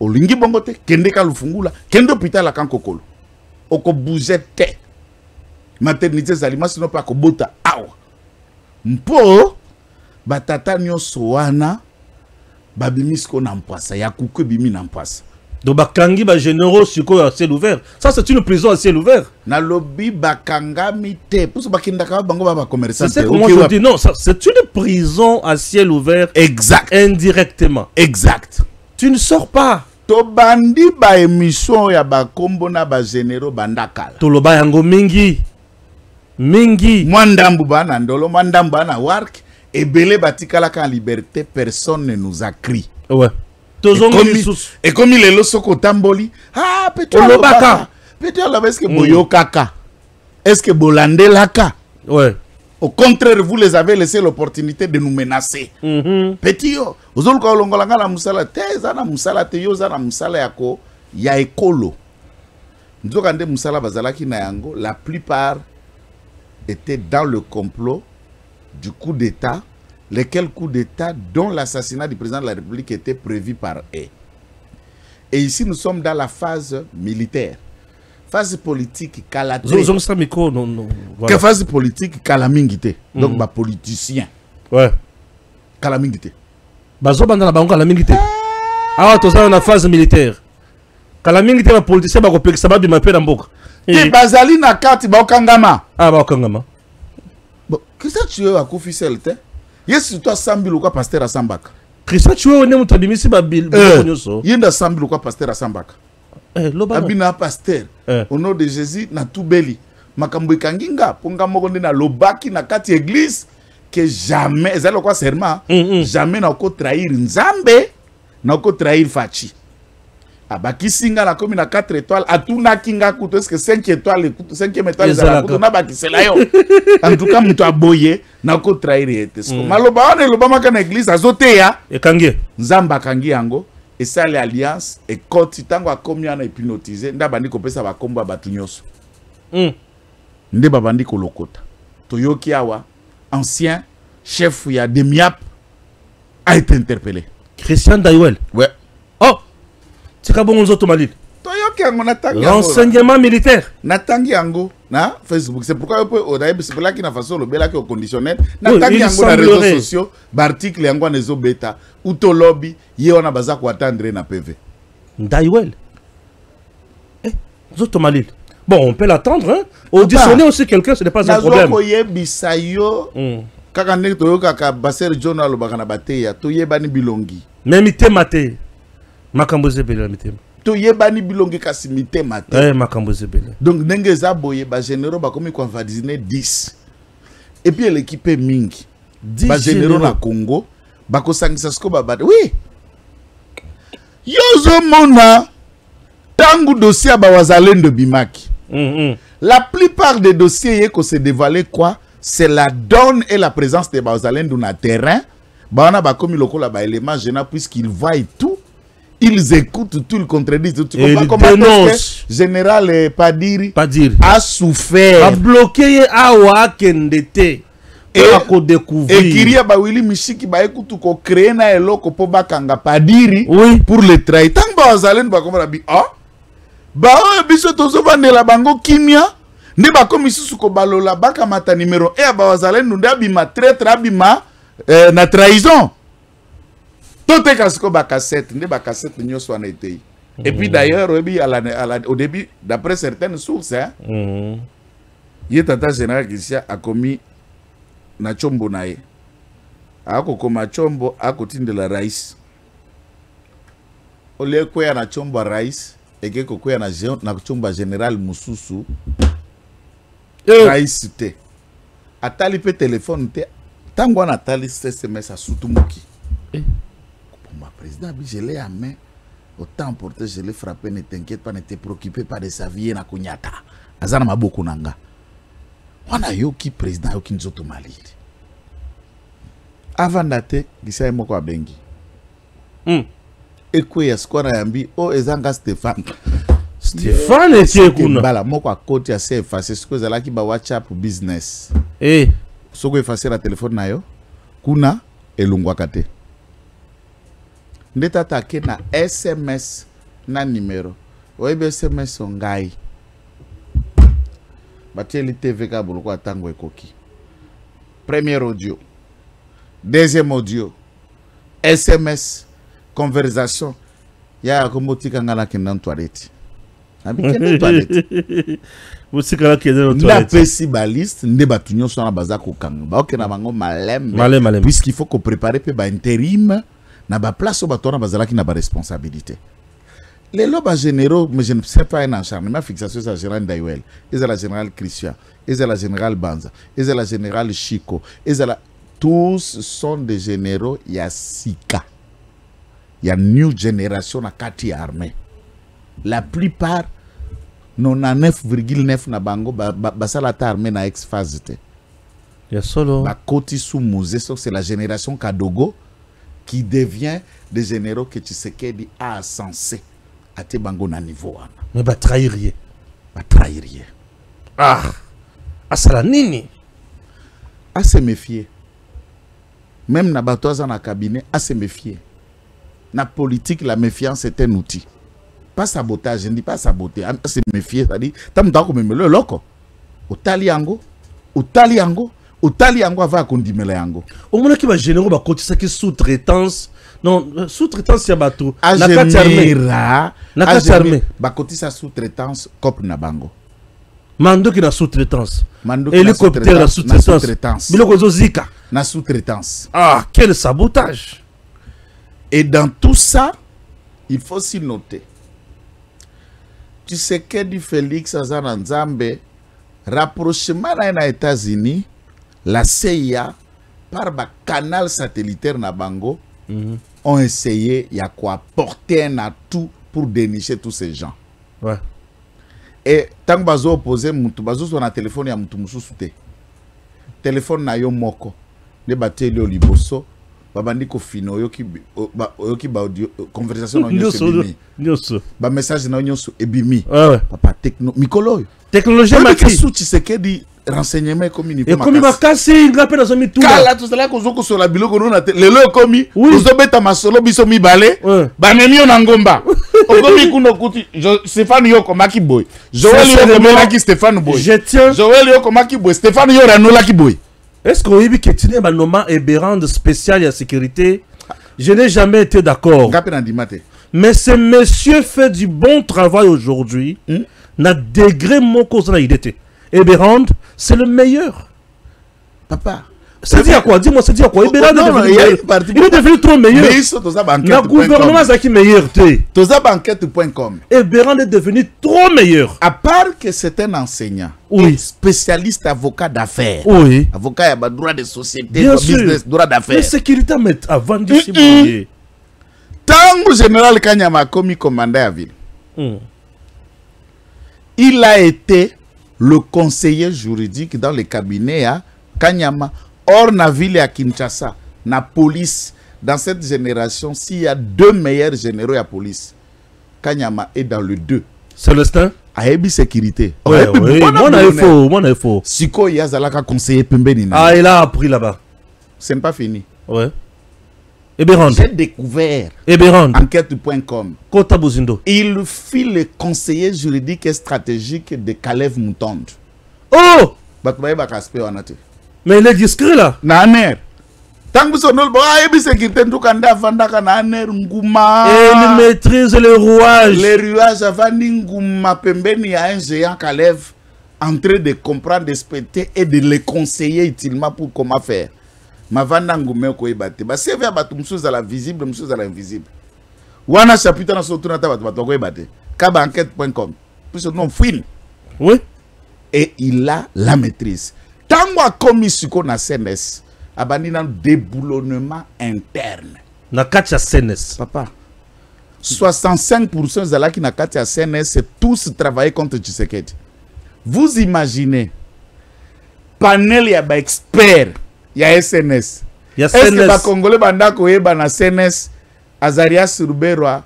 Olingi bongo te kende ka lufungula. Kende hôpital la Kankokolo. Oko bouger te. Maternité zalima sino pa ko bota awa. Mpo batata nyonso wana babimisko na mpasa ya kuku bimi na mpasa. Donc bakangi ba généraux siko à ciel ouvert. Ça c'est une prison à ciel ouvert. Na lobby bakangami te. Pour bakindaka bango ba commerçant. C'est comment je dis non, ça c'est une prison à ciel ouvert. Exact. Indirectement. Exact. Tu ne sors pas. To bandi ba émission ya ba kombo na ba généraux bandakala. To loba yango mingi. Mingi. Mwandambu bana ndolo mwandambu bana work. Et belé batikala en liberté, personne ne nous a crié. Ouais. Et comme il est le soko tamboli, ah, peut-être baka. Peut-être est-ce que boyo kaka? Est-ce que bolande laka? Ouais. Au contraire, vous les avez laissé l'opportunité de nous menacer. Petit yo, ozol ko longolanga na musala te, zana musala te yo zana musala yako ya ekolo. Nzokande musala bazalaki na yango, la plupart étaient dans le complot du coup d'État, lesquels coups d'État dont l'assassinat du président de la République était prévu par eux. Et ici, nous sommes dans la phase militaire. Phase politique, kalaté. Voilà. Phase politique, kalamingité. Donc, bah, politicien. Ouais. Kalamingité. Bazo banda na bango kalamingité. Ah, tout ça, on a phase militaire. Kalamingité, ma politicien, bah, kopek, ça va bien m'appeler dans boka. Et Bazali na kati, bah, okangama. Ah, bah, okangama. Bon, Christian Chiwewe akufi seul te. Yesu toi 100 000 quoi pasteur à Sambaka. Christian Chiwewe ne muto bimisi ba bil. Yenda 100 000 quoi pasteur à Sambaka. Abina pasteur au nom de Jésus na tubeli. Makambo ikanginga ponga moko na lobaki na kati église que jamais ezalo quoi serment jamais na ko trahir Nzambe na ko trahir Fachi. Abaki singa na komi na 4 étoiles atuna kinga kuto est-ce que 5 étoiles 5e étoile za kuto na bakisela yo. En tout cas muto aboye na ko trahir ete. Maloba wana loba maka na église azoteya ekangi Nzamba kangi yango et ça l'alliance et quand tango akomi ana hypnotiser ndabandi kopesa bakombo batu nyoso. Nde babandi kolokota. Toyoki awa ancien chef ya Demiap a été interpellé. Christian Daiwel. Ouais. Oh. Tika bongo nzoto malil. Toyoki yango natangi. Renseignement militaire. Natangi yango na Facebook. C'est pourquoi on peut odaye c'est pour là qu'il na façon le bela qui au conditionnel. Natangi yango na réseaux sociaux, l'article yango na zo beta ou to lobby ye ona baza ko attendre na PV. Daiwel. Nzoto malil. Bon, on peut l'attendre, hein. Auditionner aussi quelqu'un, ce n'est pas un problème. Mais mité maté. Makamboze bele mité. Toyebani bilongi kasi mité maté. Makamboze bele. Donc nengeza boye ba généraux ba komi kwa vadizine 10. Et puis l'équipe mingi. 10 ba généraux na Congo ba ko sangisa sko ba bade. Oui. Yozo mona tangu dossier ba wazalendo bimaki. La plupart des dossiers que se dévoilé quoi, c'est la donne et la présence des Bazalènes dans le terrain. Bah on a comme le élément gênant puisqu'ils voient tout, ils écoutent tout, ils contredisent tout. Général Padiri a souffert, a bloqué awa kendete et a découvert. Et Kiria Bawili Mishiki ba écoute ko créer na eloko po bakanga Padiri pour le trahir. Tant Bazalène ba comme rabi ba biso tozovandela bango kimia nde bakomi susu ko balola bakamata numéro 1 ba wazalendo nde abima traître abima na trahison toteka siko ba cassette nde ba cassette nyoso wana etei. Et puis d'ailleurs au début d'après certaines sources ye tata général Christian a commis na chombo naye akokoma chombo akotindela rais ole kwea na chombo rais et que na chomba général Mususu rais te atali pe téléphone te tango na atali SMS a sutumuki pour ma président je l'ai à main autant porter je l'ai frappé ne t'inquiète pas ne te préoccupe pas de sa vie na kunyata azana maboko nanga wana yoki président yoki nzoto malili avant date gisa moko abengi Ekwe skora yambi o ezanga Stéphane était kuna bala moko akoti ya se effacer ce que zala ki ba WhatsApp business soko effacer la téléphone na yo kuna elungwa kate ndeta take na SMS na numéro oyebi SMS ngai batieli TV ka buluko atango ekoki premier audio deuxième audio SMS conversation ya komotika ngala kenan toilette abikene toilette mutika kenan toilette na pesi baliste nde batunyo sona bazako kanga ba okena bango malem puisqu'il faut qu'on prépare pe ba intérim na ba place au batona bazalaki na ba responsabilité les lobes généraux mais je ne sais pas un acharnement fixation sur général Daiwel et la général Christian et la général Banza et la général Chico et la tous sont des généraux Yasika. Il y a new generation à kati armée. La plupart 99,9 na bango basala ta armée na ex-phase te. Ya solo. Ba koti sous Mosé, c'est la génération Kadogo qui devient des généraux que Tshisekedi a censé à te bango na niveau wana. Mais ba trahirier. Ba trahirier. Ah. Asala nini? À se méfier. Même na batoza na cabinet à se méfier. Na politique, la méfiance est un outil. Pas sabotage, je ne dis pas saboter, à se méfier, c'est-à-dire, tam ta comme le loco. Otaliango va condimele yango. Au moment qui va générer ba côté ça qui sous-traitance. Non, sous-traitance ya bateau. Na kati armée. Ba côté ça sous-traitance cop na bango. Mando qui na sous-traitance. Mandoki Hélicoptère na sous-traitance. Biloko zo zika. Na sous-traitance. Ah, quel sabotage. Et dans tout ça, il faut s'y noter. Tu sais que du Félix Azana Nzambe, rapprochement aux États-Unis, la CIA, par le canal satellitaire na Bango, ont essayé y a quoi porter un atout pour dénicher tous ces gens. Ouais. Et tant que bazo opposé mutu bazo sur un téléphone ya mutu mususu te. Téléphone na yo moko. Ne bateli o liboso. Babandi ko fino yo ki ba audio conversation na yo Nyoso. Ba message na yo ebimi. Ouais. Papa techno mikolo. Technologie maki. Sous Tshisekedi renseignement communiqué. Et comme makasi ngape na zomi tout. Kala to cela ko zoko sur la biloko no na lelo komi. Ozo beta masolo biso mi balé. Ba nemi yo na ngomba. Okomi kuno kuti Stéphane Yoko maki boy. Joël Yoko melaki Stéphane boy. Je tiens. Joël Yoko maki boy. Stéphane Yoko ranola ki boy. Est-ce qu'on a vu que tu n'es nommé Eberand spécial à sécurité? Je n'ai jamais été d'accord. Mais ce monsieur fait du bon travail aujourd'hui. N'a degré mon cause dans l'idée. Eberand, c'est le meilleur. Papa. C'est dire quoi? Dis-moi, c'est dire quoi? Eberand il est devenu trop meilleur. Le gouvernement est qui meilleur. Tozabanquette.com. Eberand est devenu trop meilleur. À part que c'est un enseignant. Oui. Spécialiste avocat d'affaires. Oui. Avocat à droit de société, business, droit d'affaires. Mais sécurité met avant de Tango général Kanyama commis commandant à ville. Il a été le conseiller juridique dans le cabinet à Kanyama. Or, na ville à Kinshasa, na police, dans cette génération, s'il y a deux meilleurs généraux à police, Kanyama est dans le 2. Célestin? Aébi sécurité. Ouais, oui, mon info. Siko Yazalaka conseiller Pembeni. Ah, il a appris là-bas. Ce n'est pas fini. Ouais. Eberand. J'ai découvert. Eberand. Enquête.com. Kota Bozindo. Il fit le conseiller juridique et stratégique de Kalev Moutonde. Oh! Mais il est discret là. Naner. Tant que son aébi sécurité, tout kanda vandaka naner nguma. Et il maîtrise les rouages. Les rouages avant nguma pembeni à un géant Kalev en train de comprendre, d'expecter et de le conseiller utilement pour comment faire. Ma vanda ngume ko ebate. Ba seve abatu msous à la visible, msous à l'invisible. Wana chapitre na sotu na tabatu ko ebate. Kaba enquête.com. Puis ce nom fouine. Oui. Et il a la maîtrise. Tango a commis ce qu'on a CNS. Abandi dans déboulonnement interne. Na katia CNS. Papa. 65% de la qui na katia CNS, c'est tous travailler contre Tshisekedi. Vous imaginez, panel ya ba expert, ya SNS. Est-ce que ba Congolais banda koyeba na CNS, Azarias Ruberwa,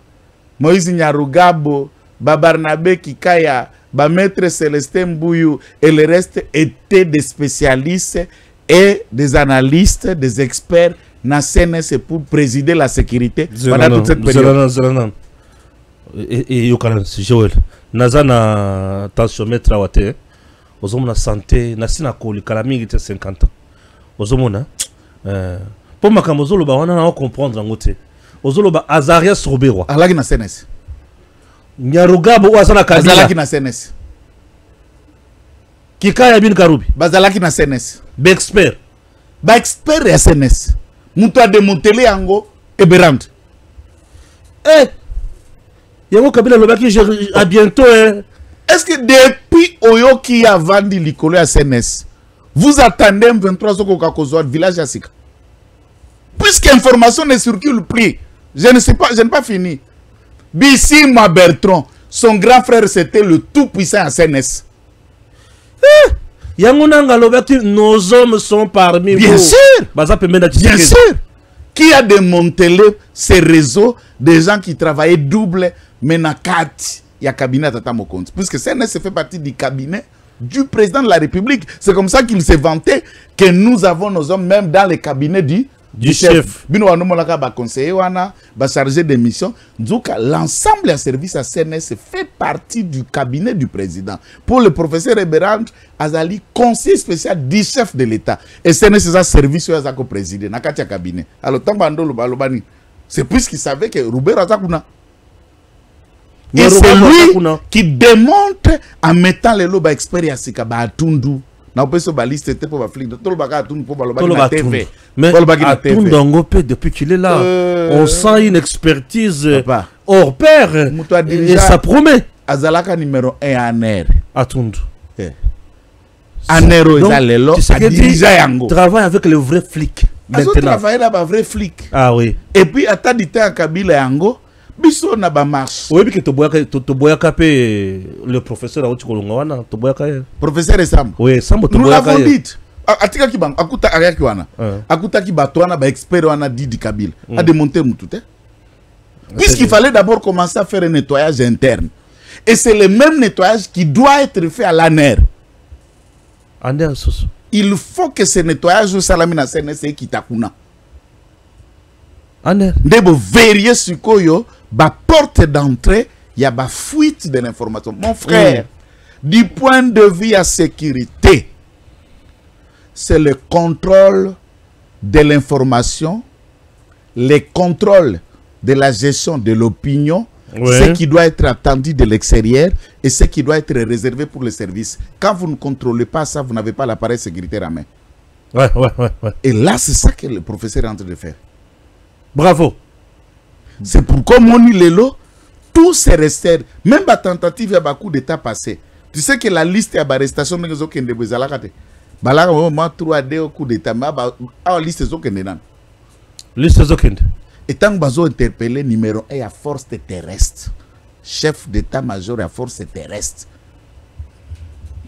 Moïse Nyarugabo, ba Barnabé Kikaya, ba Maître Célestin Mbouyou et le reste étaient des spécialistes et des analystes, des experts na CNS pour présider la sécurité pendant toute cette période. Et Yokanan, Joël, Nazana tensiomètre awate, ozomona santé, nasina koli kalami était 50 ans. Ozomona, pour makamozolo ba wana na comprendre ngote. Ozolo ba Azarias Ruberwa. Alaki na CNS. Nyarugabo wasana kabila. Bazalaki na CNS. Kikaya bin Karubi. Bazalaki na CNS. Ba expert. Ba expert ya CNS. Muto a démontelé yango Eberand. Yango Kabila lobaki à bientôt hein. Est-ce que depuis Oyoki a vendu l'icolo à CNS, vous attendez M23 Soko Kozouad, village à Sika? Puisque l'information ne circule plus, je ne sais pas, je n'ai pas fini. Bissi moi Bertrand, son grand frère c'était le tout puissant à CNS. Yango nanga lobaki nos hommes sont parmi bien vous. Bien sûr. Qui a démantelé ces réseaux des gens qui travaillaient double, mais na kat il y a cabinet Tata Mokonzi. Puisque CNS fait partie du cabinet du président de la République. C'est comme ça qu'il s'est vanté que nous avons nos hommes même dans le cabinet du chef. Bino wanomolaka ba conseiller wana, ba chargé de mission. L'ensemble des services à CNS fait partie du cabinet du président. Pour le professeur Eberand Azali, conseiller spécial du chef de l'État. Et CNS c'est un service au président, na katia cabinet. Alors tant bando lo balobani, c'est puisqu'il savait que Robert Azakuna. Et c'est lui qui démontre en mettant les lobes experts à Sikaba Atundu. Na opeso ba liste te pour ba flic. Tout le baga Atundu pour ba la TV. Mais Atundu Ngopé, depuis qu'il est là, on sent une expertise hors pair. Et ça promet. Azalaka numéro 1 en air. Atundu. Anero Ezalelo. Tu sais que travaille avec les vrais flics. Maintenant. Travailler avec les vrais flics. Ah oui. Et puis, à ta dite en Kabila Yango. Biso na ba marche. Oui, parce que tu bois capé le professeur Aouti Kolongawana, tu bois capé. Professeur Sam. Oui, Sam nous l'avons dit. Atika ki bang, akuta ariaki wana. Akuta ki batwana ba expert wana Didi Kabila. A démonter moutoute. Puisqu'il fallait d'abord commencer à faire un nettoyage interne. Et c'est le même nettoyage qui doit être fait à l'ANER. Il faut que ce nettoyage au Salamina CNC qui takuna. Ndebo vérifier sur koyo. Ba porte d'entrée, il y a ba fuite de l'information. Mon frère, du point de vue à sécurité, c'est le contrôle de l'information, le contrôle de la gestion de l'opinion, ce qui doit être attendu de l'extérieur et ce qui doit être réservé pour le service. Quand vous ne contrôlez pas ça, vous n'avez pas l'appareil sécuritaire à main. Et là, c'est ça que le professeur est en train de faire. Bravo. C'est pourquoi mon Lelo, tout s'est resté, même la tentative à coup d'état passé. Tu sais que la liste à l'arrestation de Zoken de Bezalakate. Balaka moment 3D au coup d'état, mais la liste Zoken. Liste Zoken. Et tant que Bazo interpellé numéro 1 à force terrestre, chef d'état-major à force terrestre.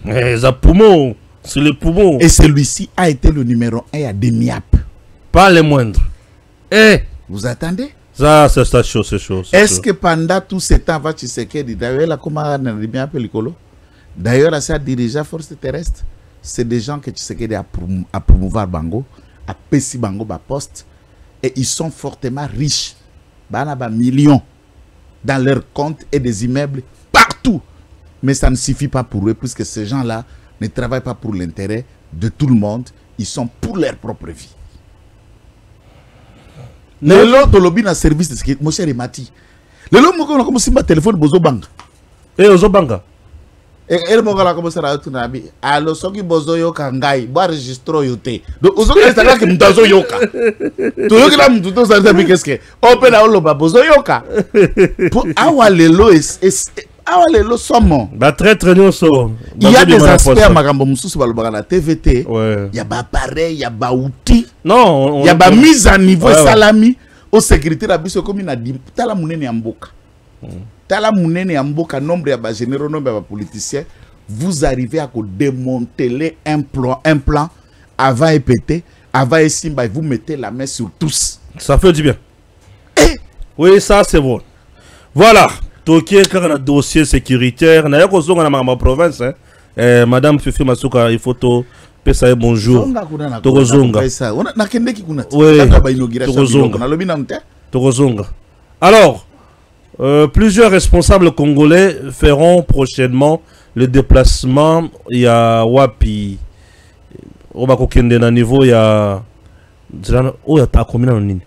C'est poumon, c'est le poumon. Et celui-ci a été le numéro 1 à Demiap. Pas les moindres. Vous attendez? Ça, c'est chaud, c'est chaud. Est-ce que pendant tout ce temps, d'ailleurs, d'ailleurs, ça dirigeant force terrestre, c'est des gens que Tshisekedi a promouvoir Bango, à Pessi Bango, à poste, et ils sont fortement riches. Banaba millions dans leurs comptes et des immeubles partout. Mais ça ne suffit pas pour eux, puisque ces gens-là ne travaillent pas pour l'intérêt de tout le monde, ils sont pour leur propre vie. Le lot de lobby na service de ce mon cher Mati. Le lot mo ko comme si ma téléphone bozo banga. Ozo banga. Et mo kala comme ça ra tuna bi. Allo soki bozo yoka ngai, ba registro yote. Donc ozo ka ça que mutazo yoka. To yoka la mututo ça ça bi qu'est-ce que? Open a ba bozo yoka. Pour awa le lot awa le lot somo. Ba très so. Il y a des aspects à makambo mususu balobaka na TVT. Il y a ba appareil, il y a ba outil. Non, il y a ba mise à niveau salami au sécurité la biso comme na di tala munene ya mboka. Tala munene ya mboka nombre ya ba généraux nombre ya ba politiciens, vous arrivez à démanteler un plan avant et péter, avant et simba, vous mettez la main sur tous. Ça fait du bien. Oui, ça c'est bon. Voilà. Toké car un dossier sécuritaire, na yako zonga na ma province hein. Madame Fifi Masuka, il faut to pesa bonjour. Togozonga. Na kende ki kuna. Togozonga. Alors, plusieurs responsables congolais feront prochainement le déplacement. Il y a Wapi. On va kokende na niveau il y a ta combien en ligne.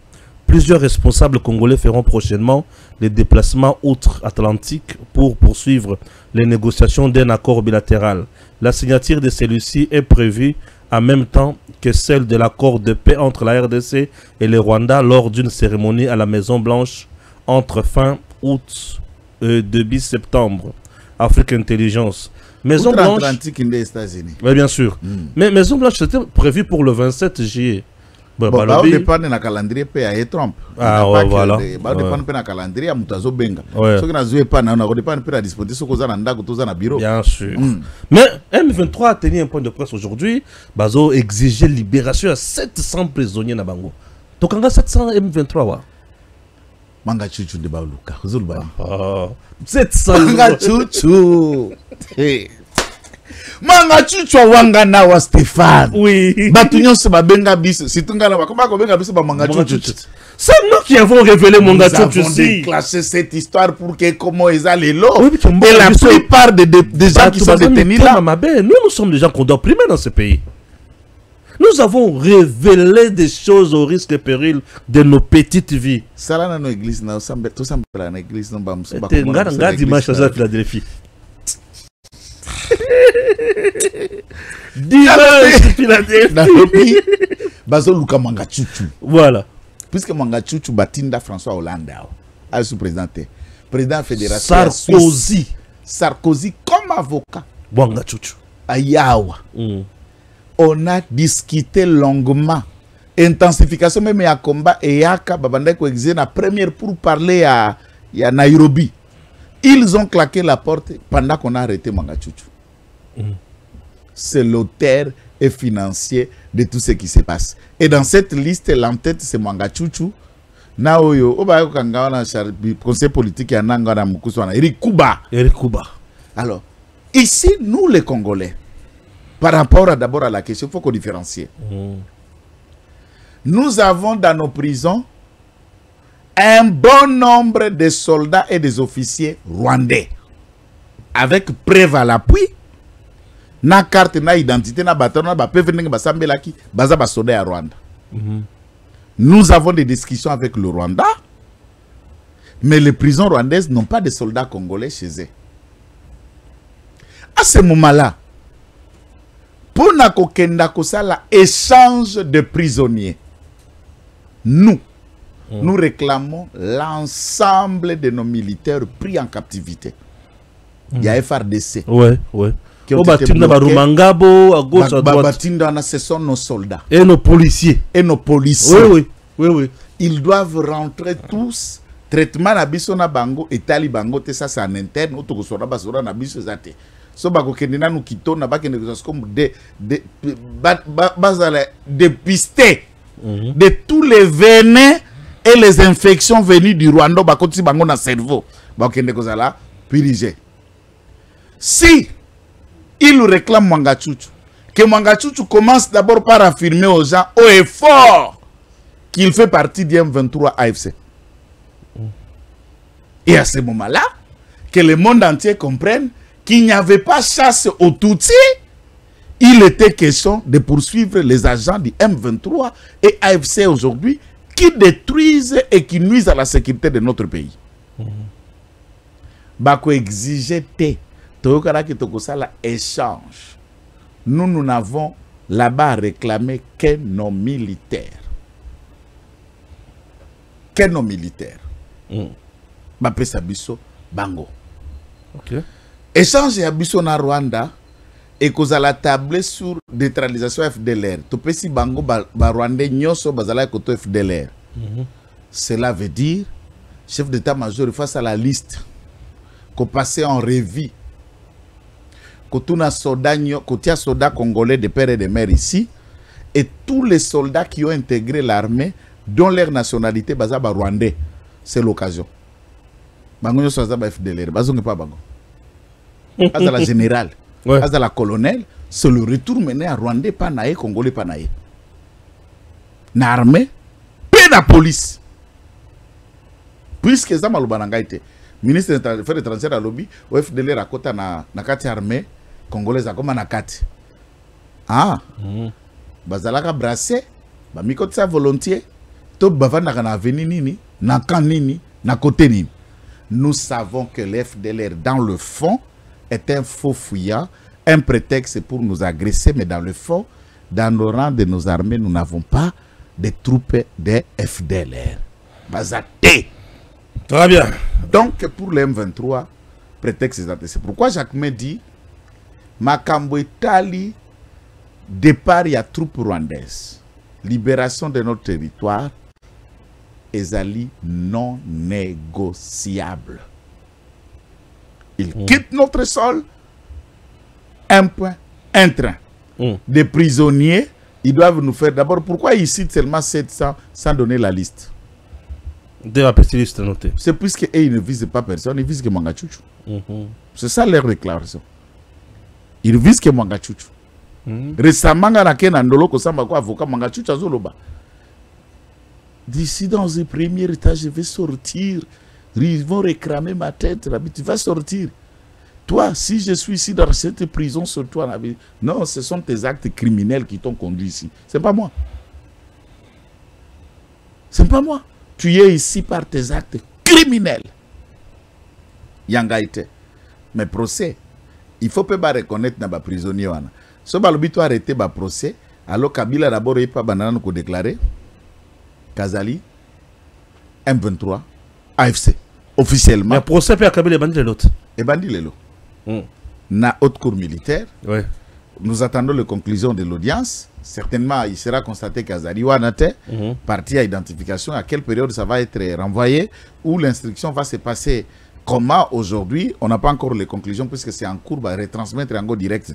Plusieurs responsables congolais feront prochainement les déplacements outre-Atlantique pour poursuivre les négociations d'un accord bilatéral. La signature de celui-ci est prévue en même temps que celle de l'accord de paix entre la RDC et le Rwanda lors d'une cérémonie à la Maison-Blanche entre fin août et début septembre. Afrique Intelligence. Maison-Blanche. Oui, bien sûr. Mais Maison-Blanche, c'était prévu pour le 27 juillet. Bon, bah, on dépend de la calendrier et Trump. Ah, ouais, voilà. On dépend de la calendrier à Moutazo Benga. Ce qui n'a pas, on dépend de la disposition qu'on a dans le bureau. Bien sûr. Mais M23 a tenu un point de presse aujourd'hui. Bazo exigeait libération à 700 prisonniers na Bango. Donc, on a 700 M23, wa. Manga chuchu de Baoluka. 700 Manga chuchu. Manga chuchu wanga wa Stéphane. Oui. Batunyo se babenga biso. Si tungala bakoma ko benga biso ba manga chuchu. C'est nous qui avons révélé Manga chuchu. Nous avons déclenché cette histoire pour que comment ils allaient là. Oui, et la plupart des gens qui sont détenus là. Nous sommes des gens qu'on doit primer dans ce pays. Nous avons révélé des choses au risque et péril de nos petites vies. Ça là dans l'église, tout ça dans l'église, non pas dimanche à Philadelphie. Dimanche Philadelphie. Bazo Luka Manga Chuchu. Voilà. Puisque Manga Chuchu batinda François Hollande, a sous-président fédération Sarkozy. Sarkozy comme avocat. Manga Chuchu. Ayawa. On a discuté longuement. Intensification même à combat et yaka babanda ko exé na première pour parler à Nairobi. Ils ont claqué la porte pendant qu'on a arrêté Manga Chuchu. C'est l'auteur et financier de tout ce qui se passe. Et dans cette liste, l'entête, c'est Manga Chuchu. Naoyo, Obayo Kangawana, conseil politique, et Anangana Mukuswana, Eric Kuba. Alors, ici, nous les Congolais, par rapport d'abord à la question, il faut qu'on différencie. Nous avons dans nos prisons un bon nombre de soldats et des officiers rwandais. Avec preuve à l'appui, na carte, na identité, na bâton, na bapevene, basambelaki, baza basoda à Rwanda. Nous avons des discussions avec le Rwanda, mais les prisons rwandaises n'ont pas de soldats congolais chez eux. À ce moment-là, pour nakokenda kosala échange de prisonniers, nous réclamons l'ensemble de nos militaires pris en captivité. Il y a FRDC. Ouais. Qui ont été bloqués. À gauche, à droite. Ce sont nos soldats. Et nos policiers. Oui. Ils doivent rentrer tous. Traitement na biso na bango et tali bango te ça c'est en interne. Auto kosora basora na biso zate. So bako kendina nous quittons na bako négociation comme dépister de tous les venins et les infections venues du Rwanda bako ti bango na cerveau. Bako kende kozala purger. Si il réclame Manga Chuchu, que Manga Chuchu commence d'abord par affirmer aux gens haut et fort qu'il fait partie du M23 AFC. Et à ce moment-là, que le monde entier comprenne qu'il n'y avait pas chasse aux Tutsis, il était question de poursuivre les agents du M23 et AFC aujourd'hui qui détruisent et qui nuisent à la sécurité de notre pays. Bako exigeait échange. Nous n'avons là-bas réclamé que nos militaires. Bapé Sabiso Bango. Échange Abiso na Rwanda et cause à la table sur décentralisation FDLR. Topesi Bango ba Rwandais nyoso bazala koto FDLR. Cela veut dire chef d'état-major face à la liste qu'on passait en revue. Kotuna soldats congolais de père et de mère ici, et tous les soldats qui ont intégré l'armée, dont leur nationalité bazaba rwandais, c'est l'occasion. Bango soldats FDLR, bazonge pas bango. Baza la générale, baza la colonel, c'est le retour mené à Rwandais panaye, congolais panaye. Na armée, pe na police. Puisque ça malubananga été. Ministre des Affaires étrangères à lobby, au FDLR à côté na kati armée congolaise comme na kati. Bazalaka brassé, ba mikoti sa volontiers, to bavanda na veni nini, na kan nini, na côté nini. Nous savons que le FDLR dans le fond est un faux fuyant, un prétexte pour nous agresser, mais dans le fond, dans le rang de nos armées, nous n'avons pas de troupes de FDLR. Bazate. Très bien. Donc, pour le M23, prétexte c'est pourquoi Jacques me dit Makambo Itali, départ, il y a troupes rwandaises. Libération de notre territoire, ezali non négociable. Ils quittent notre sol, un point, un train. Des prisonniers, ils doivent nous faire d'abord. Pourquoi ils citent seulement 700 sans donner la liste? De la petite liste notée. C'est puisque ils ne visent pas personne, ils visent que Manga Chuchu. C'est ça leur déclaration. Ils visent que Manga Chuchu. Récemment, avocat Manga Chuchu azoloba. D'ici dans le premier étage, je vais sortir. Ils vont réclamer ma tête. Tu vas sortir. toi, si je suis ici dans cette prison sur toi, non, ce sont tes actes criminels qui t'ont conduit ici. C'est pas moi. C'est pas moi. Tu es ici par tes actes criminels. Yangaïte. Mais procès, il faut pas reconnaître dans les prisonniers. Si tu as arrêté le procès, alors Kabila d'abord n'a pas déclaré Kazali, M23, AFC, officiellement. Mais procès peut Kabila et bandit l'autre. Et bandit l'autre. Na haute cour militaire. Ouais. Nous attendons les conclusions de l'audience. Certainement, il sera constaté qu'Azali Wanate, partie à identification, à quelle période ça va être renvoyé, où l'instruction va se passer. Comment aujourd'hui, on n'a pas encore les conclusions puisque c'est en cours, bah, retransmettre en direct,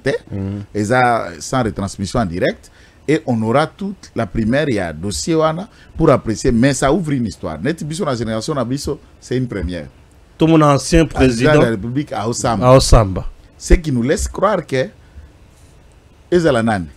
et ça sans retransmission en direct. Et on aura toute la primaire, il y a dossier pour apprécier, mais ça ouvre une histoire. Net Bisso, la génération Nabiso, c'est une première. Tout mon ancien président de la République à Osamba. À Osamba. Ce qui nous laisse croire que Ezalanani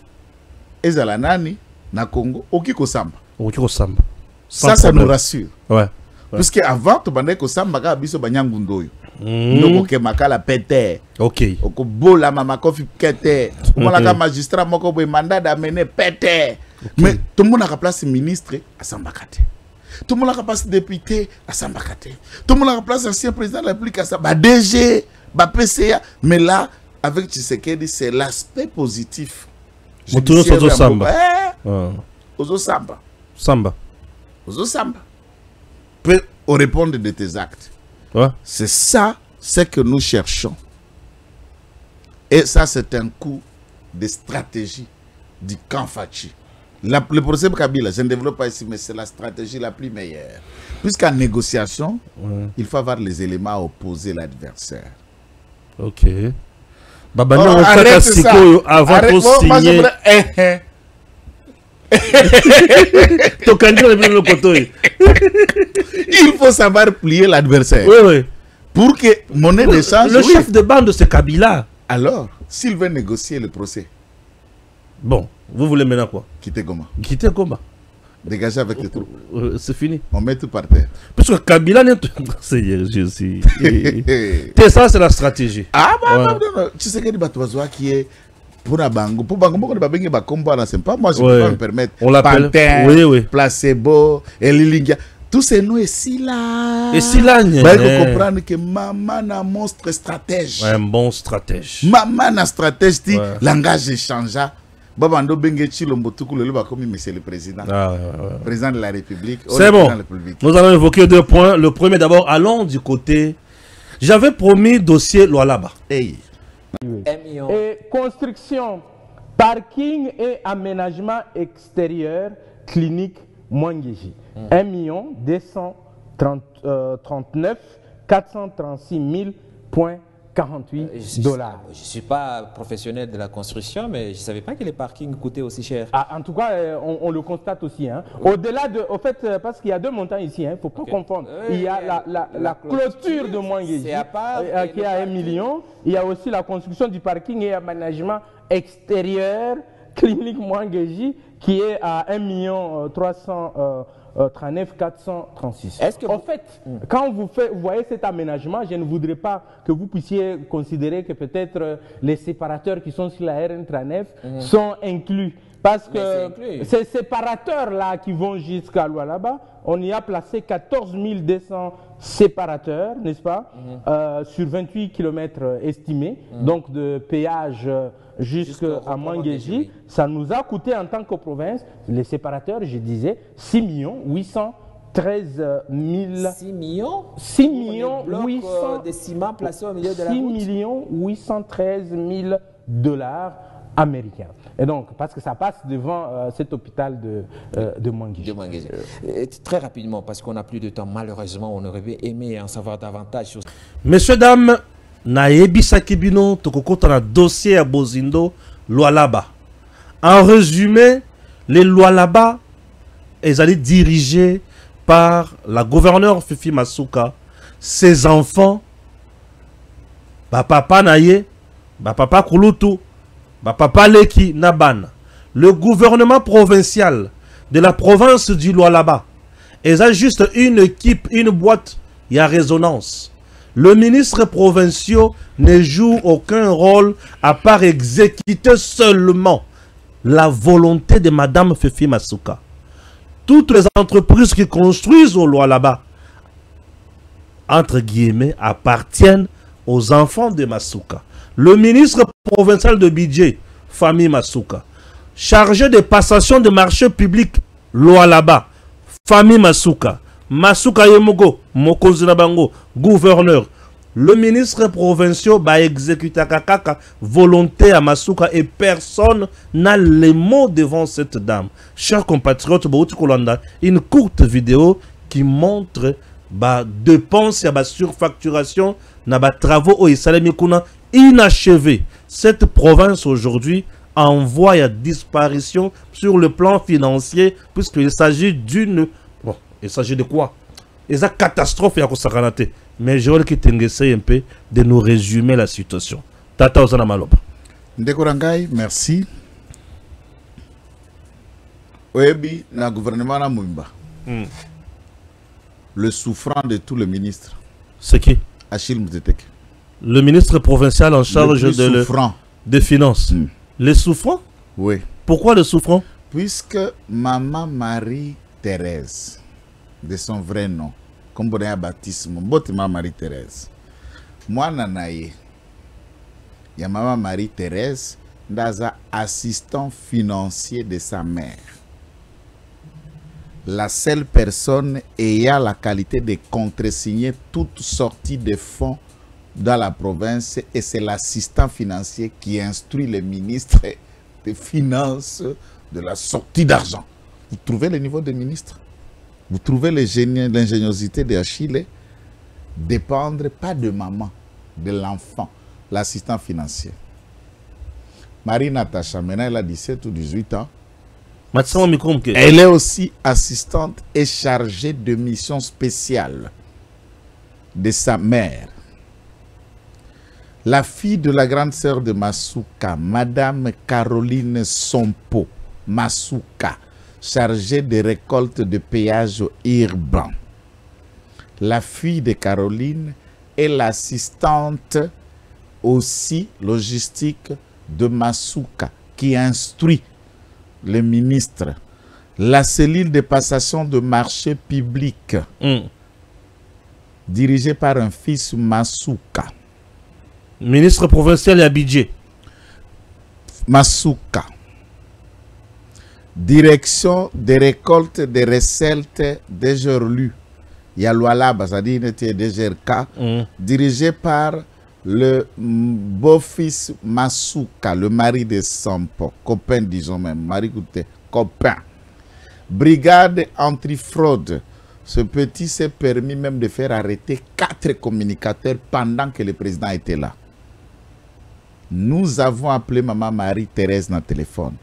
na Congo, Okiko Samba. Okiko Samba. Ça nous rassure. Ouais. Puisque avant, tu bandais que Samba a biso banyangundoyo. Donc que makala pete. OK. Oko bola mama kofi kete. Molaka magistrat moko boy mandat d'amener pete. Mais tout le monde a place ministre à Samba kate. Tout le monde a place député à Samba kate. Tout le monde a place ancien président de la République à Samba DG, ba PCA. Mais là, avec Tshisekedi, c'est l'aspect positif. Ozo Samba. Ozo Samba. Samba. Ozo Samba. Peut répondre de tes actes. Ouais. C'est ça, ce que nous cherchons. Et ça, c'est un coup de stratégie du camp Fachi. Le procès de Kabila, je ne développe pas ici, mais c'est la stratégie la plus meilleure. Puisqu'en négociation, il faut avoir les éléments à opposer l'adversaire. OK. Arrête ça. Avant de signer. Il faut savoir plier l'adversaire. Oui, oui. Pour que monnaie d'échange. Le chef de bande, c'est Kabila. Alors, s'il veut négocier le procès. Bon, vous voulez maintenant quoi? Quitter Goma. Quitter Goma. Dégager avec les troupes. C'est fini. On met tout par terre. Parce que Kabila n'est aussi. Ça, c'est la stratégie. Ah, bah, non. Tu sais que les Batoisois qui est. Pour Bango, c'est pas moi, je ne peux pas me permettre. On l'appelle. Oui. Placebo, Elilingia. Tous ces noms ici là. Et si là, il faut comprendre que maman est un monstre stratège. Un bon stratège. Maman est un stratège, dit langage échangeant. Babando Bengechi Lombotuku le comme monsieur le président. Président de la République. C'est bon. Nous allons évoquer deux points. Le premier d'abord, allons du côté. J'avais promis dossier Lualaba. Et construction, parking et aménagement extérieur, clinique Mwangeji. 1 239 436 000,48 dollars. Je ne suis pas professionnel de la construction, mais je ne savais pas que les parkings coûtaient aussi cher. En tout cas, on le constate aussi. Hein. Au-delà de. Au fait, parce qu'il y a deux montants ici, il ne faut pas confondre. Il y a la clôture de Mwangeji qui est à 1 million. Il y a aussi la construction du parking et aménagement extérieur, clinique Mwangeji, qui est à 1 339 436. En fait, quand vous voyez cet aménagement, je ne voudrais pas que vous puissiez considérer que peut-être les séparateurs qui sont sur la RN39 sont inclus. Parce que ces séparateurs-là qui vont jusqu'à Lualaba, on y a placé 14 200 séparateurs, n'est-ce pas, sur 28 km estimés, donc de péage jusqu'à Mwangeji. Ça nous a coûté en tant que province, les séparateurs, je disais, 6 813 000... 6 millions 6 millions 800... de ciment placés au milieu de la route. 6 millions 813 000 dollars américains. Et donc, parce que ça passe devant cet hôpital de Mwangeji. Très rapidement, parce qu'on n'a plus de temps, malheureusement, on aurait aimé en savoir davantage sur... Messieurs, dames, Naebisa Kibino, Tokokota na dossier à Bozindo, Lualaba. En résumé, les Lualaba, ils allaient dirigés par la gouverneure Fifi Masuka, ses enfants, Papa Naye, Papa Kouloutou, Papa Leki Naban, le gouvernement provincial de la province du Lualaba, ils ont juste une équipe, une boîte, il y a résonance. Le ministre provincial ne joue aucun rôle à part exécuter seulement la volonté de Madame Fifi Masuka. Toutes les entreprises qui construisent au loi là-bas, entre guillemets, appartiennent aux enfants de Masuka. Le ministre provincial de budget, famille Masuka. Chargé de passation de marchés publics, loi là-bas, famille Masuka. Masuka Yemogo, Mokonzi Nabango, gouverneur. Le ministre provincial va exécuter kakaka volonté à Masuka et personne n'a les mots devant cette dame. Chers compatriotes, une courte vidéo qui montre dépenses et surfacturation na travaux au Isalemikuna inachevés. Cette province aujourd'hui envoie à disparition sur le plan financier puisqu'il s'agit d'une... Bon, il s'agit de quoi? Et ça catastrophe à Kosakanate. Mais je veux qu'il essaie un peu de nous résumer la situation. Tata Osana Maloba. Ndekorangai, merci. Oebi, na gouvernement na Mouimba. Le souffrant de tous les ministres. C'est qui? Achille Mouteteke. Le ministre provincial en charge des finances. Les souffrants? Oui. Pourquoi les souffrants? Puisque Maman Marie-Thérèse, de son vrai nom, comme on a baptisme, Maman Marie-Thérèse. Moi, Nanaye, il y a Maman Marie-Thérèse, assistant financier de sa mère. La seule personne ayant la qualité de contresigner toute sortie de fonds dans la province, et c'est l'assistant financier qui instruit le ministre des Finances de la sortie d'argent. Vous trouvez le niveau de ministre? Vous trouvez l'ingéniosité de Achille? Dépendre pas de maman, de l'enfant, l'assistant financier. Marie Natacha, maintenant elle a 17 ou 18 ans. Elle est aussi assistante et chargée de missions spéciales de sa mère. La fille de la grande sœur de Masuka, Madame Caroline Sompo Masuka, chargée de récolte de péage urbain. La fille de Caroline est l'assistante aussi logistique de Masuka qui instruit les ministres. La cellule de passation de marché public dirigée par un fils Masuka. Ministre provincial et budget. Masuka. Direction des récoltes des recettes des Gerlu. Yaloualaba, c'est-à-dire DGRK, dirigé par le beau-fils Masuka, le mari de Sampo, copain, disons même, mari copain. Brigade antifraude. Ce petit s'est permis même de faire arrêter 4 communicateurs pendant que le président était là. Nous avons appelé Maman Marie-Thérèse dans le téléphone.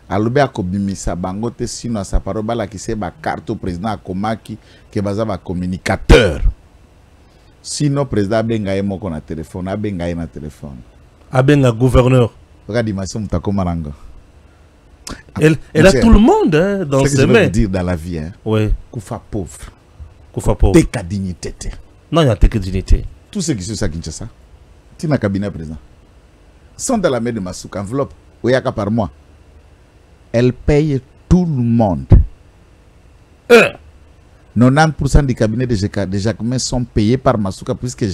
Alobe akobimisa bangote sino sa paroba qui se ba carte au président akomaki ke baza ba communicateur. Sinon président benga moko na téléphone, abenga na téléphone. Abenga gouverneur. Regarde dimension mutakomaranga. Elle a tout le monde hein, dans ses mains. Je veux dire dans la vie hein. Oui. Koufa pauvre. Koufa pauvre. Teka dignité. Non, il y a teka dignité. Tous ceux qui sont à Kinshasa, tina cabinet président, sont dans la main de Masuka, enveloppe, oyaka par mois. Elle paye tout le monde. 90% des cabinets de Jacquemin sont payés par Masuka puisque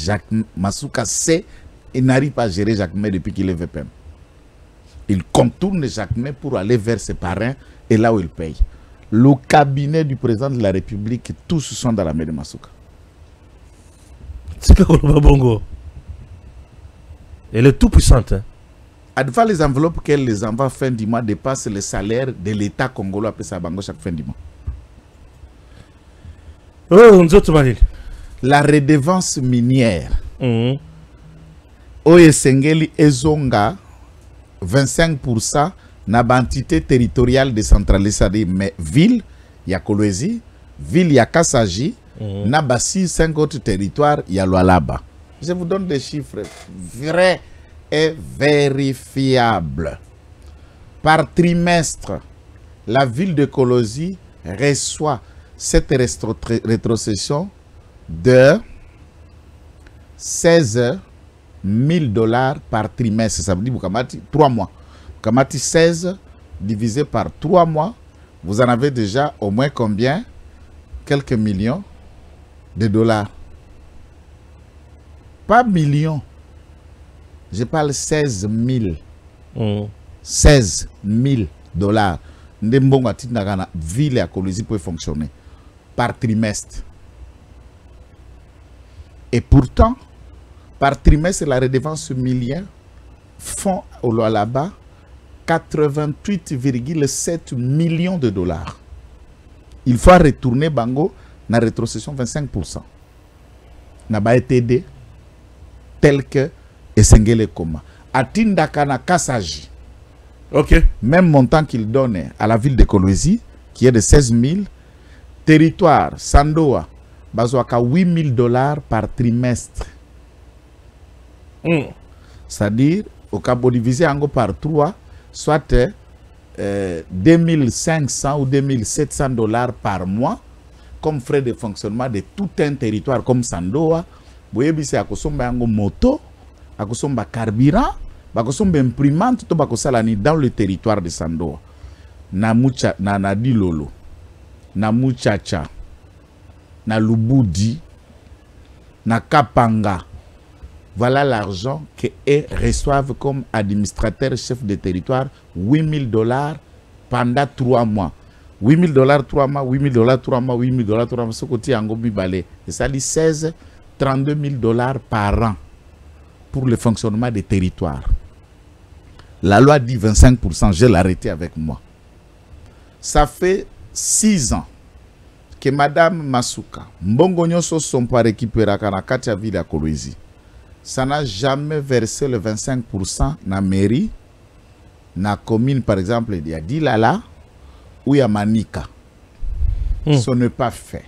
Masuka sait et n'arrive pas à gérer Jacquemin depuis qu'il est VPM. Il contourne Jacquemin pour aller vers ses parrains et là où il paye. Le cabinet du président de la République, tous sont dans la main de Masuka. C'est que Bongo. Elle est tout puissante. Hein? Adva les enveloppes qu'elle les envoie fin du mois dépassent le salaire de l'État congolais après sa bango chaque fin du mois. La redevance minière. Oyesengeli Ezonga 25% na entité territoriale décentralisée mais ville ya Kolwezi, ville ya Kassaji, na basi 5 autres territoires ya Lualaba. Je vous donne des chiffres vrais et vérifiables. Par trimestre, la ville de Kolosi reçoit cette rétrocession de 16 000 $ par trimestre. Ça veut dire que 3 mois. Kamati 16 divisé par 3 mois, vous en avez déjà au moins combien? Quelques millions de dollars. Pas millions. Je parle 16 000. 16 000 $. Ndembongo na ville à Kolwezi peut fonctionner par trimestre. Et pourtant, par trimestre, la redevance milliard font au là-bas 88,7 millions de $. Il faut retourner Bango na rétrocession 25%. Na ba ETD tel que Esengele Koma. Atindaka na Kasaji. Ok. Même montant qu'il donne à la ville de Kolwezi, qui est de 16 000, territoire Sandoa, bazouaka 8 000 $ par trimestre. C'est-à-dire, au Cabo divisé en par 3, soit 2500 ou 2700 $ par mois, comme frais de fonctionnement de tout un territoire comme Sandoa. Vous voyez, c'est à Kosomba moto, à Kosomba carburant, à Kosomba imprimante, tout Bakosalani dans le territoire de Sandoa. Na Dilolo, na Muchacha, na Lubudi, na Kapanga. Voilà l'argent qu'ils reçoivent comme administrateur chef de territoire, 8 000 $ pendant 3 mois. 8 000 $ 3 mois, 8 000 $ 3 mois, 8 000 $ 3 mois, ce côté en Gobi Balé. Et ça dit 16, 32 000 $ par an pour le fonctionnement des territoires. La loi dit 25%, je l'ai arrêté avec moi. Ça fait 6 ans que Madame Masuka, Mbongonyo son pas récupéré à Katia Ville à Kolwezi. Ça n'a jamais versé le 25% na mairie, na commune par exemple, il y a Dilala ou il y a Manika. Ce n'est pas fait.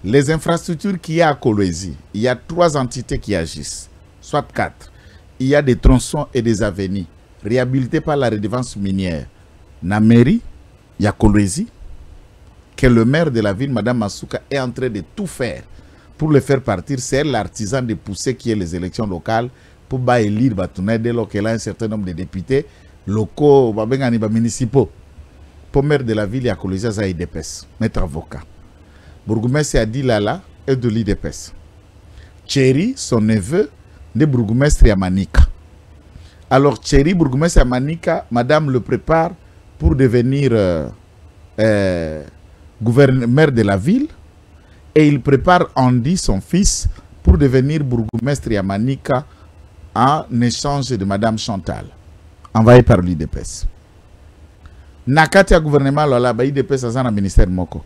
Les infrastructures qu'il y a à Kolwezi, il y a 3 entités qui agissent, soit 4. Il y a des tronçons et des avenues réhabilités par la redevance minière. Na mairie, il y a Kolwezi, que le maire de la ville, Madame Masuka, est en train de tout faire pour le faire partir. C'est l'artisan de pousser qui est les élections locales pour élire dès lors qu'elle a un certain nombre de députés locaux, municipaux. Pour maire de la ville, il y a Kolwezi à IDPS, maître avocat. Bourgoumestre a dit là est de l'IDPS. Thierry, son neveu, de Bourgoumestre à Manika. Alors Thierry, Bourgoumestre à Manika, madame le prépare pour devenir gouverneur de la ville. Et il prépare Andy, son fils, pour devenir bourgmestre à Manika en échange de Madame Chantal, envoyé par l'IDPS. Nakatia gouvernement, l'IDPS a un ministère moko.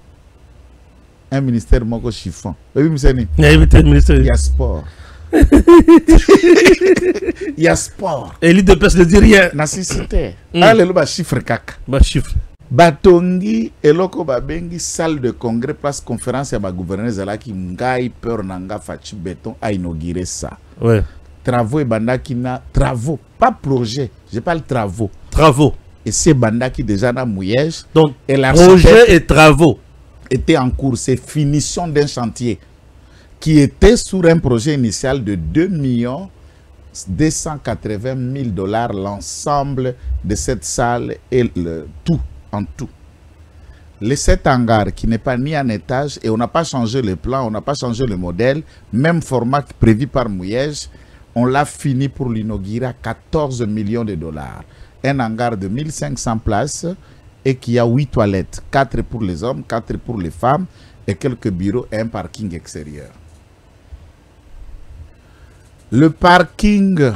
Un ministère moko chiffon. Il y a sport. Il y a sport. Et l'IDPS ne dit rien. Nécessité. Allez, le chiffre caca. Chiffre. Batongi eloko babengi salle de congrès place conférence ya ba gouverneur zalaki ngai peur nanga fachi béton a inauguré ça. Ouais. Travaux et bandaki na travaux, pas projet, je parle travaux. Travaux. Et c'est bandaki déjà na Mouyège. Donc et projet et travaux étaient en cours, c'est finition d'un chantier qui était sur un projet initial de 2 280 000 $ l'ensemble de cette salle et le tout. En tout. Les 7 hangars qui n'est pas ni en étage et on n'a pas changé le plan, on n'a pas changé le modèle, même format prévu par Mouyège, on l'a fini pour l'inaugurer à 14 millions de $. Un hangar de 1500 places et qui a 8 toilettes, 4 pour les hommes, 4 pour les femmes et quelques bureaux et un parking extérieur. Le parking,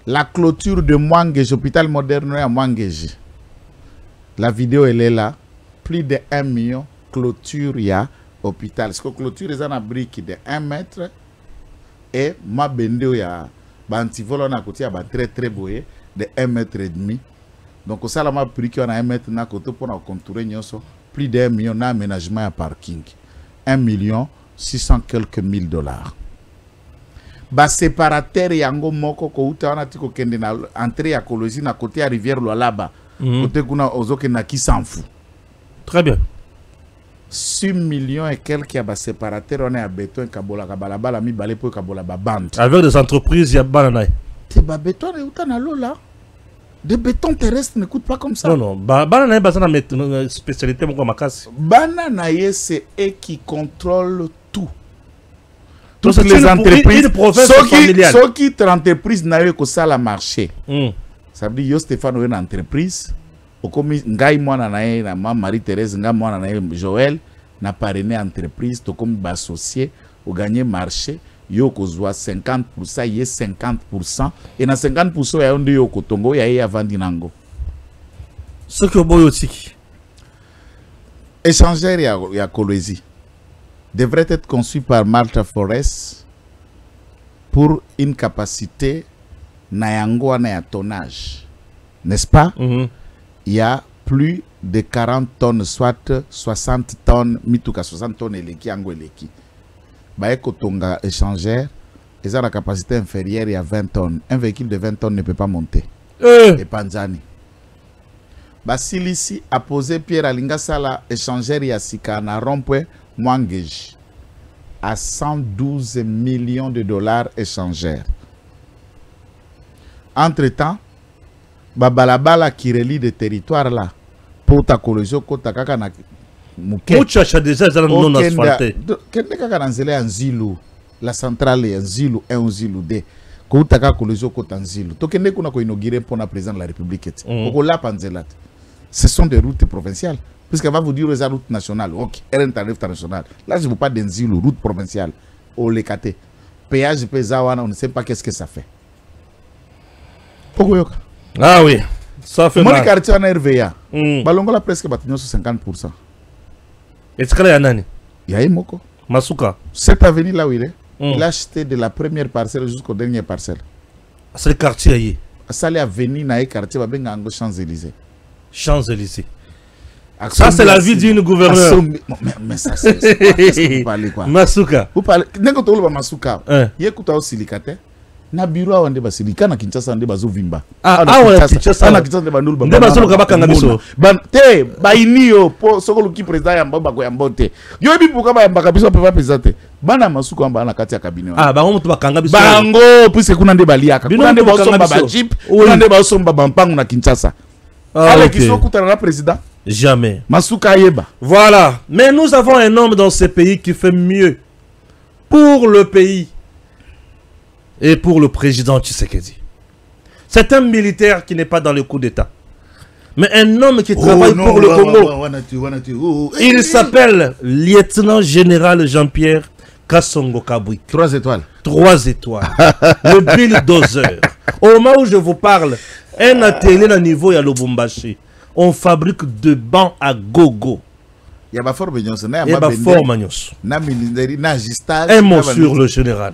la clôture de Mwangeji, hôpital moderne à Mwangeji. La vidéo, elle est là. Plus de 1 million clôture, il y a hôpital. Parce que clôture, ils ont un brique de 1 mètre. Et ma bende, il y a un antivol, on a côté, très très beau, de 1 mètre et demi. Donc, ça, on a pris qu'on a 1 mètre na côté pour contourer plus de 1 million d'aménagement à parking. 1 600 quelques mille $. Ba séparateur yango moko ko uta wana tiko kende na entrée ya Kolwezi na côté à rivière Lualaba. Côté kuna ozoke na qui s'en fout. Très bien. 6 millions et quelques à séparateur, on est à béton, kabola kabalabala mi balé pour kabola bande. Avec des entreprises, il y a bananaï. C'est béton et outan à l'eau là. Des bétons terrestres ne coûtent pas comme ça. Non, non. Bananaï, c'est une spécialité, mon macasse. Bananaï, c'est eux qui contrôlent tout. Donc, toutes les entreprises. Une province familiale. Ceux qui entreprise n'a eu que ça la marché. Ça veut dire yo Stéphane une entreprise. Okomi ngai mwana na ye na Marie-Thérèse ngai mwana na ye Joël na parrainé entreprise to comme associé au gagner marché yo kozwa 50% ye 50% et na 50% ya onde yo kotongo ya ye avandi nango. Ce que boyo tiki. Échangeur ya Kolwezi devrait être conçu par Malta Forest pour une capacité na yango na ya tonnage. N'est-ce pas? Il y a plus de 40 tonnes, soit 60 tonnes, mituka 60 tonnes eleki yango eleki. Baye kotonga échangeur, ils ont la capacité inférieure à 20 tonnes. Un véhicule de 20 tonnes ne peut pas monter. Et Panzani. Basilisi a posé Pierre Alinga Sala échangeur Yassika na rond-point Mwangej à 112 millions de dollars échangeurs. Entre-temps, Babalabala qui relie des territoires là, pour ta collision, kota kaka na muke. Muchacha déjà non asphalté. Kende kaka na nzela ya Nzilu, la centrale ya Nzilu 1 Nzilu 2. Kota kaka collision kota Nzilu. To kende kuna ko inaugurer pour la président de la République. Oko la panzela. Ce sont des routes provinciales. Puisqu'elle va vous dire les routes nationales. Ok, RN nationale. Là, je ne veux pas d'Nzilu, route provinciale. Au Lekate. Péage Pesawana, on ne sait pas qu'est-ce que ça fait. Pourquoi? Ah oui, ça fait mal. Mon quartier en RVA, Balongola presque bâtiment sur 50%. Et tu as nani? Yaye Moko. Masuka. Cette avenue là où il est, il a acheté de la première parcelle jusqu'au dernier parcelle. C'est le quartier. Ça c'est avenue na quartier ba benga ngo Champs-Élysées. Champs-Élysées. Ça c'est la vie d'une gouverneure. Mais ça c'est qu'est-ce que vous parlez quoi? Masuka. Vous parlez nengo to lo ba Masuka. Yekuta au silicate. Na bureau wande basilika na Kinshasa wande bazovimba. Wala Kinshasa na Kinshasa ba ndulu ba. Nde bazolo kabaka ngabiso. Ban te ba inio po sokolo ki président ya mbaba ko ya mbote. Yo ebi puka ba mbaka biso pe ba président. Bana Masuka amba na kati ya cabinet. Bango mutu bakanga biso. Bango puisque kuna nde baliaka. Kuna nde basomba ba jeep, kuna nde basomba ba mpangu na Kinshasa. Ale kiso kutana na président. Jamais. Masuka yeba. Voilà. Mais nous avons un homme dans ce pays qui fait mieux pour le pays et pour le président Tshisekedi. C'est un militaire qui n'est pas dans le coup d'État, mais un homme qui travaille pour le Congo. Il s'appelle lieutenant général Jean-Pierre Kassongo Kabouik. 3 étoiles. 3 étoiles. Le bulldozer. Au moment où je vous parle, un atelier à niveau à Lubumbashi. On fabrique de bancs à gogo. Il y a pas fort magnos. Il y a pas fort magnos. Un mot sur le général.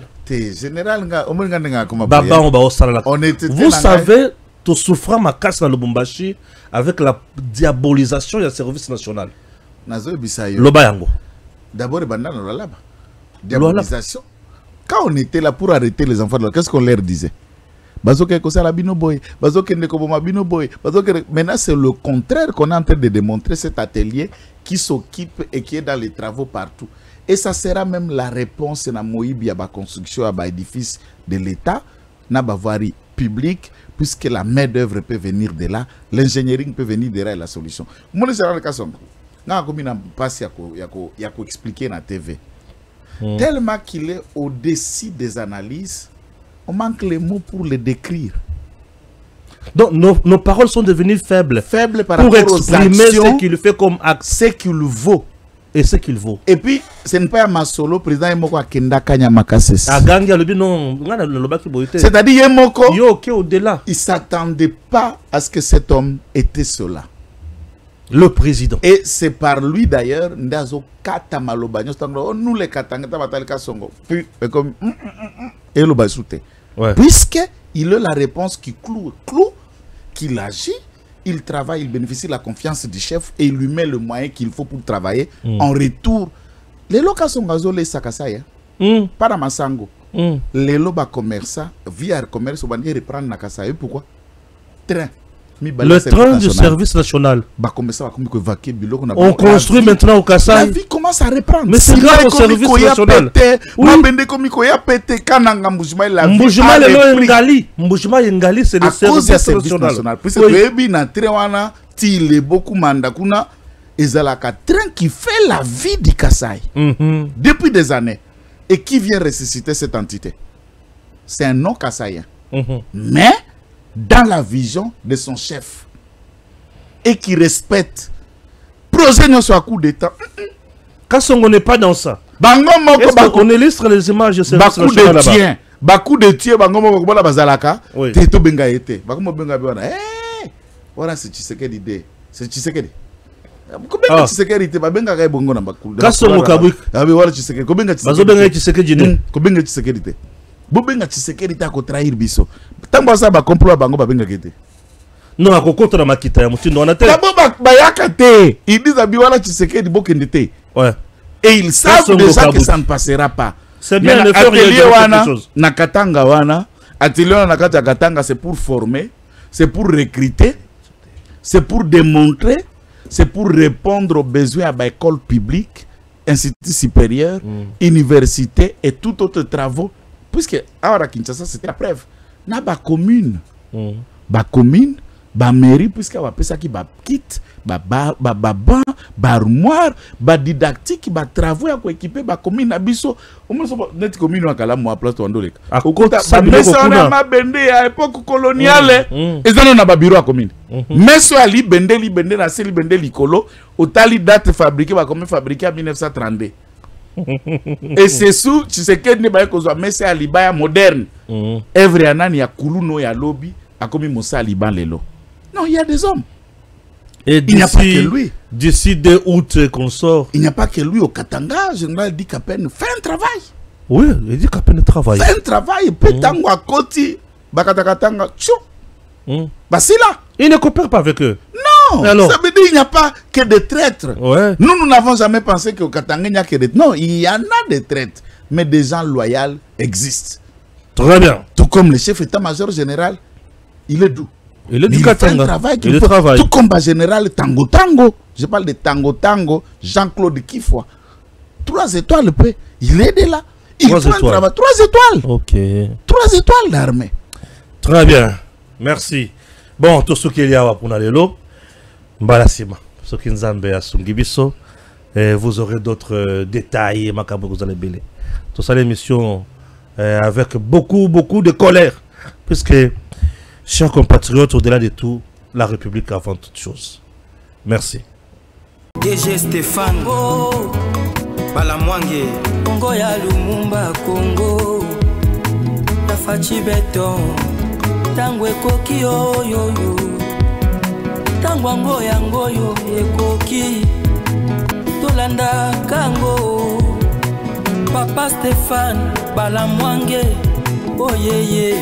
Vous savez, tout souffrant ma casse dans le Lubumbashi avec la diabolisation du service national. Lobayango. D'abord, diabolisation. Quand on était là pour arrêter les enfants, qu'est-ce qu'on leur disait? Maintenant, c'est le contraire qu'on est en train de démontrer, cet atelier qui s'occupe et qui est dans les travaux partout. Et ça sera même la réponse à la construction à l'édifice de l'État, à la voirie publique, puisque la main-d'œuvre peut venir de là, l'ingénierie peut venir de là et la solution. Moi, je vais expliquer dans la TV. Tellement qu'il est au-dessus des analyses, on manque les mots pour les décrire. Donc nos paroles sont devenues faibles. Faibles par pour rapport exprimer aux actions, ce qu'il fait comme acte. Ce qu'il vaut. Et ce qu'il vaut. Et puis, ce n'est pas un solo, président Yemoko Akenda Kanya Makases. C'est-à-dire Yemoko, il ne s'attendait pas à ce que cet homme était cela. Le président. Et c'est par lui d'ailleurs, nous les Katanga Songo. Et le Basouté. Puisqu'il a la réponse qui cloue, qu'il agit, il travaille, il bénéficie de la confiance du chef et il lui met le moyen qu'il faut pour travailler. En retour, les locations gazo les sakasaya, pas dans Massango. Les loba commerçants, via commerce, on va reprendre Nakasaya. Pourquoi? Train. Le train du service national. On construit maintenant au Kassai. La vie commence à reprendre. Mais c'est grave au service national. Mbujima Yengali, c'est le service national. Puisque il est beaucoup mandakuna. Ezalaka train qui fait la vie du Kassai depuis des années. Et qui vient ressusciter cette entité? C'est un non kassaïen. Mais dans la vision de son chef. Et qui respecte. Projet non soit coup d'état. Kassongo n'est pas dans ça. Est-ce qu'on illustre les images de service national là-bas? Bakou de tien, bango moko bala bazalaka. Teto benga été. Bakou benga biona. Eh, voilà c'est Tshisekedi idée. C'est Tshisekedi. Kobenga Tshisekedi te babenga kai bongo na bakulu. Kassongo kabwik. Abi wala Tshisekedi. Kobenga Tshisekedi. Bazobenga Tshisekedi ne. Kobenga Tshisekedi te. Bobenga Tshisekedi ta ko trahir biso. Tango sa ba complot bango babenga kete. Non, à Kokoto na makita ya mutindo on a tel. D'abord bayaka te. Ils disent abi wala Tshisekedi bokende te. Ouais. Et ils savent déjà que ça ne passera pas. C'est bien de faire quelque chose. Na Katanga wana, atelier wana na Katanga c'est pour former, c'est pour recruter, c'est pour démontrer, c'est pour répondre aux besoins à l'école publique, institut supérieur, université et tout autre travaux. Puisque à Kinshasa c'était la preuve. Na ba commune, ba mairie puisque va pesa qui ba kit, ba armoire, ba didactique, ba travaux à équiper ba commune na biso. Au moins net commune à Kalamu à place Tondoleka. Mais ça on a ma bende à époque coloniale. Et ça on a ba bureau à commune. Mais so ali bende na seli bende likolo, au tali date fabriquée ba comme fabriquée en 1932. Et c'est sous Tshisekedi ne ba ko zo mais c'est alibaya moderne. Evre anani ya kuluno ya lobby a comme Moussa Liban lelo. Non, il y a des hommes. Et il n'y a pas que lui. D'ici 2 août qu'on sort. Il n'y a pas que lui au Katanga. Le général dit qu'à peine fait un travail. Oui, il dit qu'à peine travail. Fait un travail. Pétango à Koti. Bakatakatanga. Tchou. Bah c'est là. Il ne coopère pas avec eux. Non. Alors, ça veut dire qu'il n'y a pas que des traîtres. Ouais. Nous n'avons jamais pensé qu'au Katanga, il n'y a que des traîtres. Non, il y en a des traîtres. Mais des gens loyaux existent. Très bien. Tout comme le chef état-major général, il est doux. Il est du Katanga. Il travaille. Tout comme le général Tango Tango. Je parle de Tango Tango, Jean-Claude Kifoua. 3 étoiles, il est là. Il prend un travail. 3 étoiles. Ok. 3 étoiles d'armée. Très bien. Merci. Bon, tout ce qu'il y a pour Nalelo, Mbalasima, ce qui nous a Sungibiso, vous aurez d'autres détails, Makabo, vous allez belé. Tout ça, l'émission avec beaucoup de colère, puisque, chers compatriotes, au-delà de tout, la République avant toute chose. Merci. DG Stéphane Balamwange Congo ya Lumumba Congo Tafachi Beton Tangwe Koki yo Tangwango yangoyo Ekoki Tolanda Kango Papa Stéphane Balamwange Oh yeah yeah